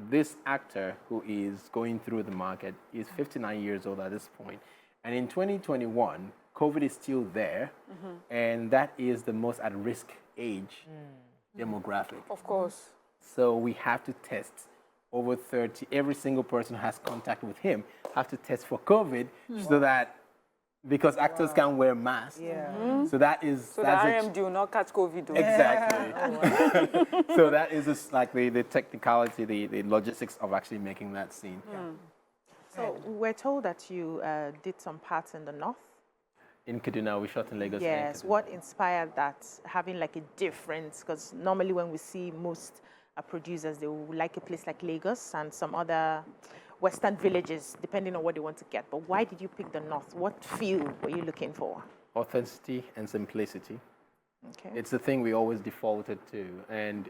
this actor who is going through the market is 59 years old at this point. And in 2021, COVID is still there, and that is the most at-risk age demographic. Of course. So we have to test over 30. Every single person who has contact with him have to test for COVID so that, because actors can't wear masks. So that is, So the that's a RM do not catch COVID. Though. exactly. So that is just like the technicality, the logistics of actually making that scene. So we're told that you did some parts in the north. In Kaduna, we shot in Lagos. and Yes. Kaduna. What inspired that? Having like a difference? Because normally when we see most producers, they will like a place like Lagos and some other Western villages, depending on what they want to get. But why did you pick the north? What feel were you looking for? Authenticity and simplicity. Okay. It's the thing we always defaulted to. And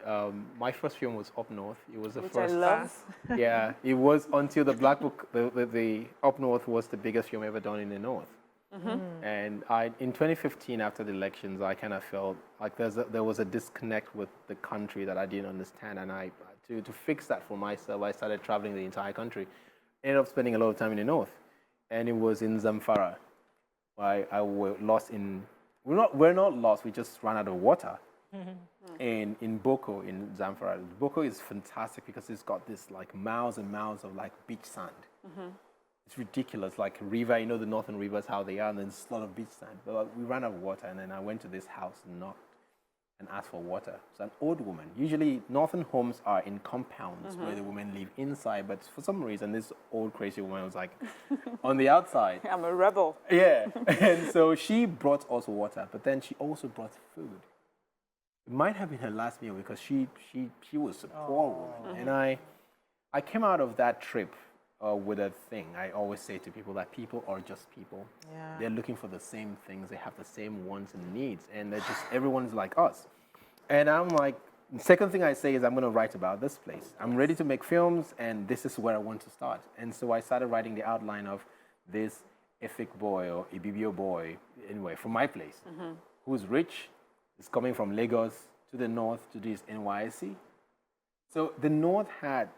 my first film was Up North. It was the Which first. I love. Yeah, it was until the Black Book, the Up North was the biggest film ever done in the North. And in 2015, after the elections, I kind of felt like there was a disconnect with the country that I didn't understand. And to fix that for myself, I started traveling the entire country. Ended up spending a lot of time in the north. And it was in Zamfara. I was lost in, we're not lost, we just ran out of water. And in Boko, in Zamfara, Boko is fantastic because it's got this like miles and miles of like beach sand. It's ridiculous, like a river, you know the northern rivers, how they are, and then there's a lot of beach sand. But we ran out of water, and then I went to this house and knocked and asked for water. It's an old woman. Usually, northern homes are in compounds where the women live inside, but for some reason, this old crazy woman was like on the outside. I'm a rebel. Yeah, and so she brought us water, but then she also brought food. It might have been her last meal because she was a poor woman. And I came out of that trip with a thing. I always say to people that people are just people. Yeah. They're looking for the same things. They have the same wants and needs. And they're just, everyone's like us. And I'm like, the second thing I say is I'm going to write about this place. I'm ready to make films, and this is where I want to start. And so I started writing the outline of this Efik boy or Ibibio boy, anyway, from my place, who's rich, is coming from Lagos to the north to this NYC. So the north had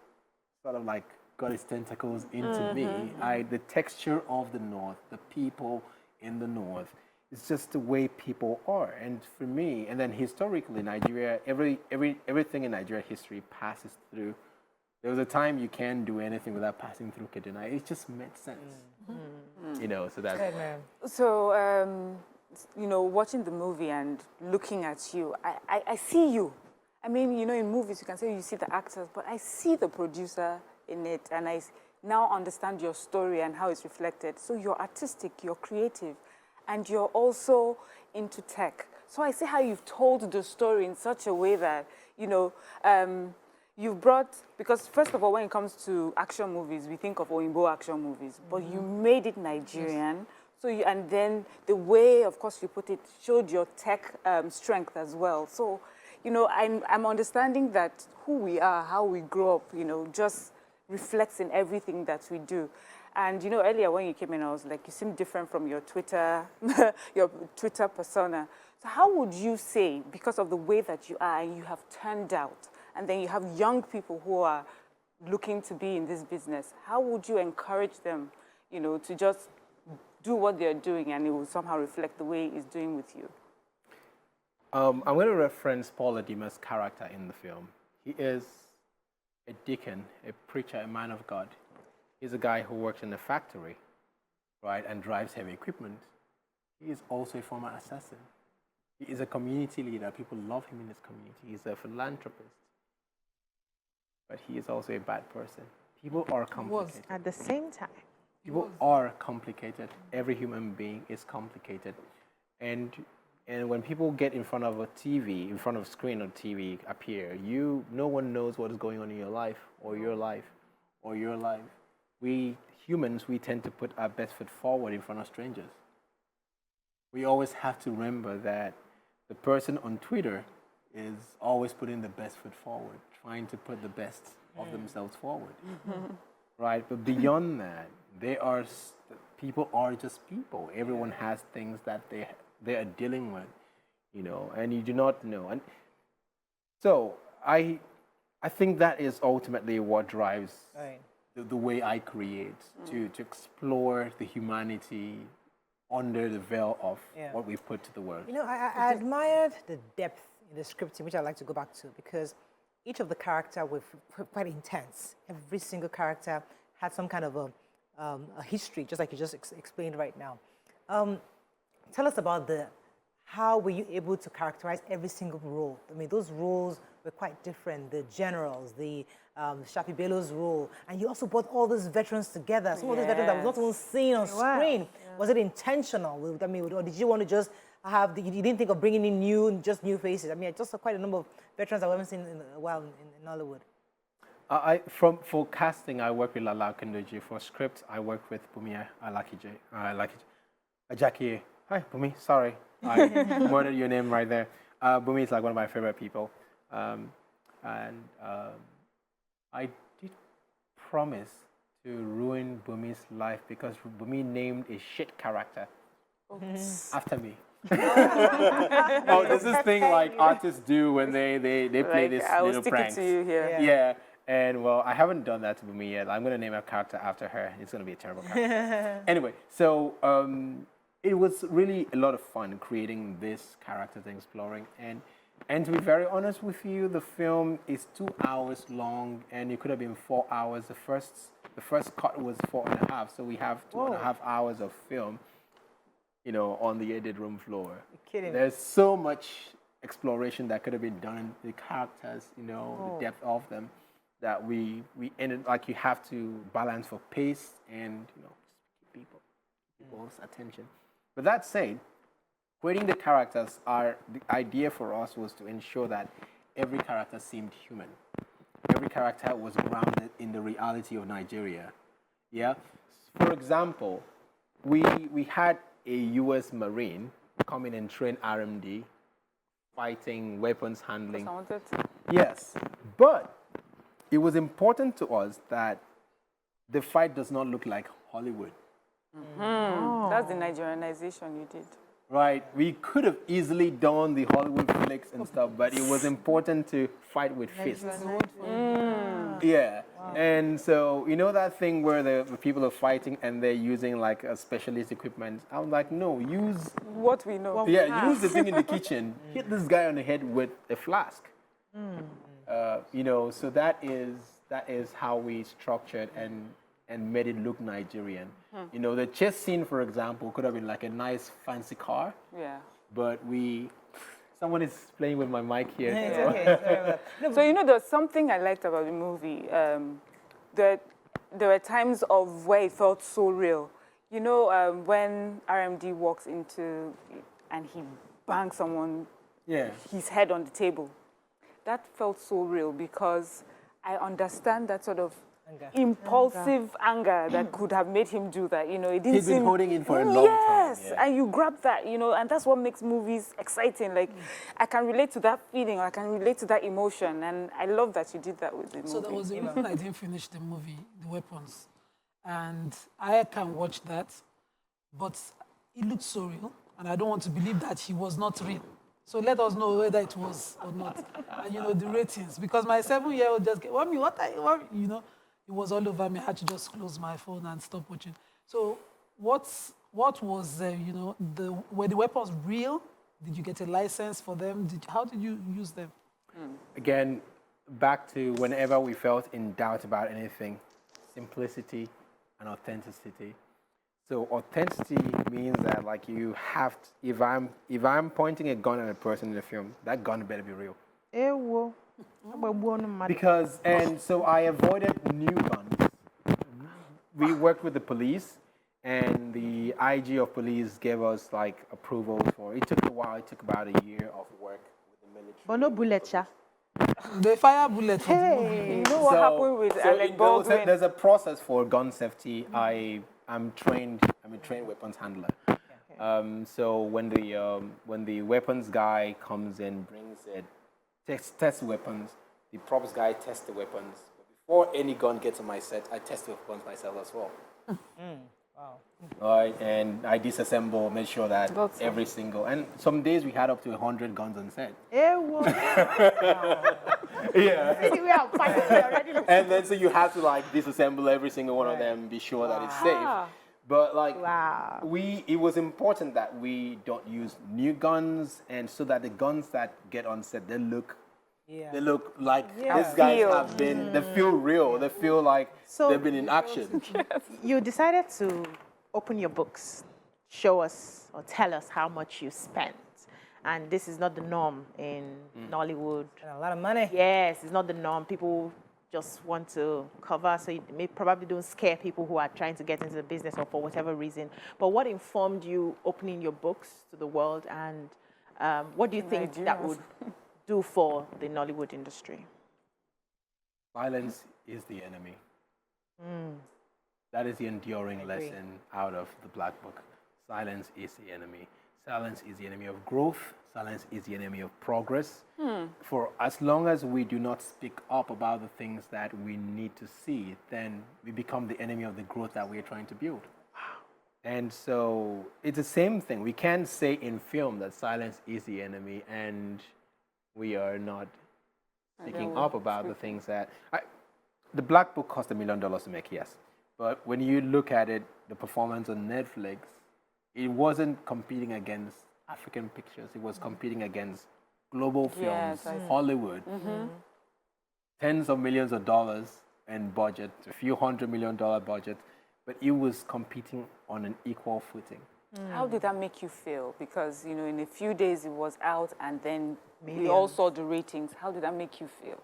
sort of like got its tentacles into me. The texture of the north, the people in the north, it's just the way people are. And for me, and then historically, Nigeria, everything in Nigeria history passes through. There was a time you can't do anything without passing through Kaduna. It just made sense. You know, so that's... So, you know, watching the movie and looking at you, I see you. I mean, you know, in movies, you can say you see the actors, but I see the producer in it, and I now understand your story and how it's reflected. So you're artistic, you're creative, and you're also into tech. So I see how you've told the story in such a way that, you know, you've brought, because first of all, when it comes to action movies, we think of Oyinbo action movies, but you made it Nigerian. So and then the way, of course, you put it showed your tech strength as well. So, you know, I'm understanding that who we are, how we grow up, you know, just reflects in everything that we do. And, you know, earlier when you came in, I was like, you seem different from your Twitter persona. So how would you say, because of the way that you are and you have turned out, and then you have young people who are looking to be in this business, how would you encourage them, you know, to just do what they're doing and it will somehow reflect the way it's doing with you? I'm going to reference Paul Adima's character in the film. He is a deacon, a preacher, a man of God. He's a guy who works in a factory, right, and drives heavy equipment. He is also a former assassin. He is a community leader. People love him in his community. He's a philanthropist. But he is also a bad person. People are complicated. At the same time. People are complicated. Every human being is complicated. And when people get in front of a TV, in front of a screen on TV appear, no one knows what is going on in your life or your life or your life. We humans, we tend to put our best foot forward in front of strangers. We always have to remember that the person on Twitter is always putting the best foot forward, trying to put the best of themselves forward. Right? But beyond that, people are just people. Everyone has things that they are dealing with, you know, and you do not know. And so I think that is ultimately what drives the way I create, to explore the humanity under the veil of what we've put to the world. You know, I admired the depth in the scripting, which I'd like to go back to, because each of the characters were quite intense. Every single character had some kind of a history, just like you just explained right now. Tell us about how were you able to characterize every single role? I mean, those roles were quite different. The generals, the Shafi Bello's role, and you also brought all those veterans together. Some of those veterans that was not even seen on screen. Yeah. Was it intentional? I mean, or did you want to just have? You didn't think of bringing in new faces? I mean, just quite a number of veterans that we haven't seen in a while in Hollywood. For casting, I work with Lala Dg. For script, I work with Bumi Ajakie. Hi, Bumi. Sorry, I murdered your name right there. Bumi is like one of my favorite people, I did promise to ruin Bumi's life because Bumi named a shit character After me. Oh, there's this thing like artists do when they play Like, this I will little stick pranks. it to you here. Yeah. And well, I haven't done that to me yet. I'm gonna name a character after her. It's gonna be a terrible character. Anyway, so it was really a lot of fun creating this characters and exploring. And to be very honest with you, the film is 2 hours long, and it could have been 4 hours. The first cut was 4.5, so we have 2.5 hours of film, you know, on the edit room floor. You're kidding. There's so much exploration that could have been done, the characters, you know, the depth of them, that we ended, like, you have to balance for pace and, you know, keep people's attention. But that said, creating the characters, the idea for us was to ensure that every character seemed human. Every character was grounded in the reality of Nigeria. Yeah. For example, we had a U.S. Marine come in and train RMD, fighting, weapons handling. Yes, but it was important to us that the fight does not look like Hollywood. That's the Nigerianization you did. Right, we could have easily done the Hollywood flicks and stuff, but it was important to fight with fists. Yeah, and so, you know that thing where the people are fighting and they're using like a specialist equipment? I was like, no, use what we know. use the thing in the kitchen, hit this guy on the head with a flask. You know, so that is how we structured and made it look Nigerian. You know, the chase scene, for example, could have been like a nice fancy car. Yeah. But someone is playing with my mic here. It's so. okay. So, you know, there's something I liked about the movie. That there were times of where it felt so real. You know, when RMD walks into and he bangs someone, his head on the table. That felt so real because I understand that sort of impulsive anger that could have made him do that. You know, it didn't He's been holding in for a long time. Yes, and you grab that, you know, and that's what makes movies exciting. Like, I can relate to that feeling, or I can relate to that emotion, and I love that you did that with the movie. So that was the reason I didn't finish the movie, The Weapons. And I can watch that, but it looked so real, and I don't want to believe that he was not real. So let us know whether it was or not. And, you know, the ratings, because my 7-year-old just get, Mommy, you know, it was all over me. I had to just close my phone and stop watching. So what was, you know, were the weapons real? Did you get a license for them? How did you use them? Again, back to whenever we felt in doubt about anything, simplicity and authenticity. So authenticity means that, like, you have to, if I'm pointing a gun at a person in the film, that gun better be real. Because, and so I avoided new guns. We worked with the police, and the IG of police gave us like approval for. It took a while. It took about a year of work with the military. But no bullet, yeah. They fire bullets. Hey, you know what happened with Alec Baldwin? There's a process for gun safety. I'm trained. I'm a trained weapons handler. So when the weapons guy comes in, brings it, tests weapons. The props guy tests the weapons. Before any gun gets on my set, I test the weapons myself as well. Wow. All right, and I disassemble, make sure that every single, and some days we had up to 100 guns on set. And then so you have to like disassemble every single one of them, be sure that it's safe. But like, it was important that we don't use new guns, and so that the guns that get on set, they look like these guys have been, they feel real, they feel like they've been in action. You decided to open your books, show us or tell us how much you spent. And this is not the norm in Nollywood. And a lot of money. Yes, it's not the norm. People just want to cover, so it may probably don't scare people who are trying to get into the business or for whatever reason. But what informed you opening your books to the world, and what do you think that would do for the Nollywood industry? Silence is the enemy. That is the enduring lesson out of the Black Book. Silence is the enemy. Silence is the enemy of growth. Silence is the enemy of progress. For as long as we do not speak up about the things that we need to see, then we become the enemy of the growth that we are trying to build. And so it's the same thing. We can't say in film that silence is the enemy, and we are not speaking up about the things that... the Black Book cost $1 million to make, yes. But when you look at it, the performance on Netflix, it wasn't competing against African pictures. It was competing against global films, Hollywood. Tens of millions of dollars in budget, a few $100 million budget, but it was competing on an equal footing. How did that make you feel? Because, you know, in a few days it was out and then we all saw the ratings. How did that make you feel?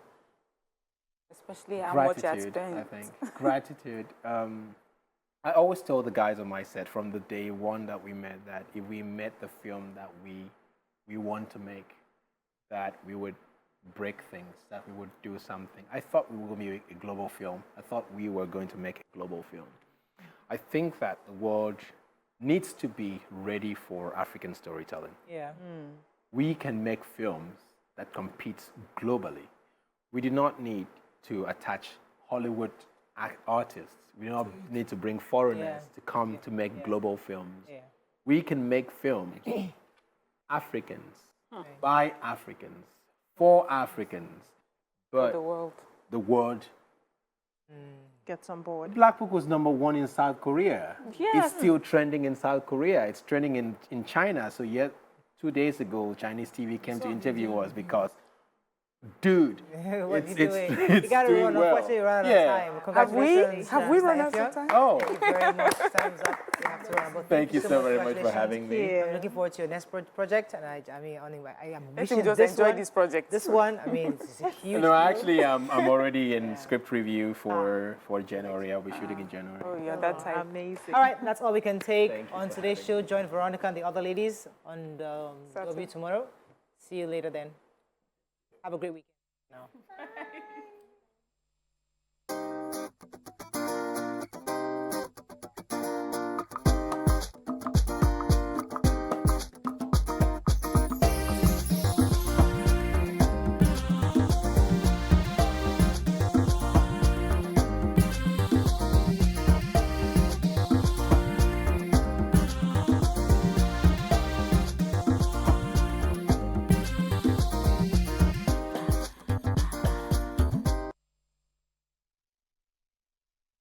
Especially how much you had spent. I think. Gratitude. I always told the guys on my set from the day one that we met that if we met the film that we want to make, that we would break things, that we would do something. I thought we were going to be a global film. I thought we were going to make a global film. I think that the world needs to be ready for African storytelling. Yeah. We can make films that compete globally. We do not need to attach Hollywood artists. We do not need to bring foreigners to come to make global films. Yeah. We can make films, Africans, by Africans, for Africans, but the world Gets on board. Black Book was #1 in South Korea. Yes. It's still trending in South Korea. It's trending in China. So yet, 2 days ago, Chinese TV came to interview us because, dude, What it's, you doing? it's You gotta doing run. well. Unfortunately, run out of Yeah. time. Congratulations. Have we run Mr. out of Effiong. time? Oh, Thank you very much. Time's up. We have to run. But thank you so very much for Congratulations. having me. I'm looking forward to your next project, and I mean, anyway, I am Let wishing him just this enjoy one, this project. This one, I mean, it's a huge. No, actually, I'm already in script review for January. I'll be shooting in January. Oh, yeah, that time. Amazing. All right, that's all we can take Thank you on for today's having show. Join Veronica and the other ladies on the W tomorrow. See you later then. Have a great weekend now.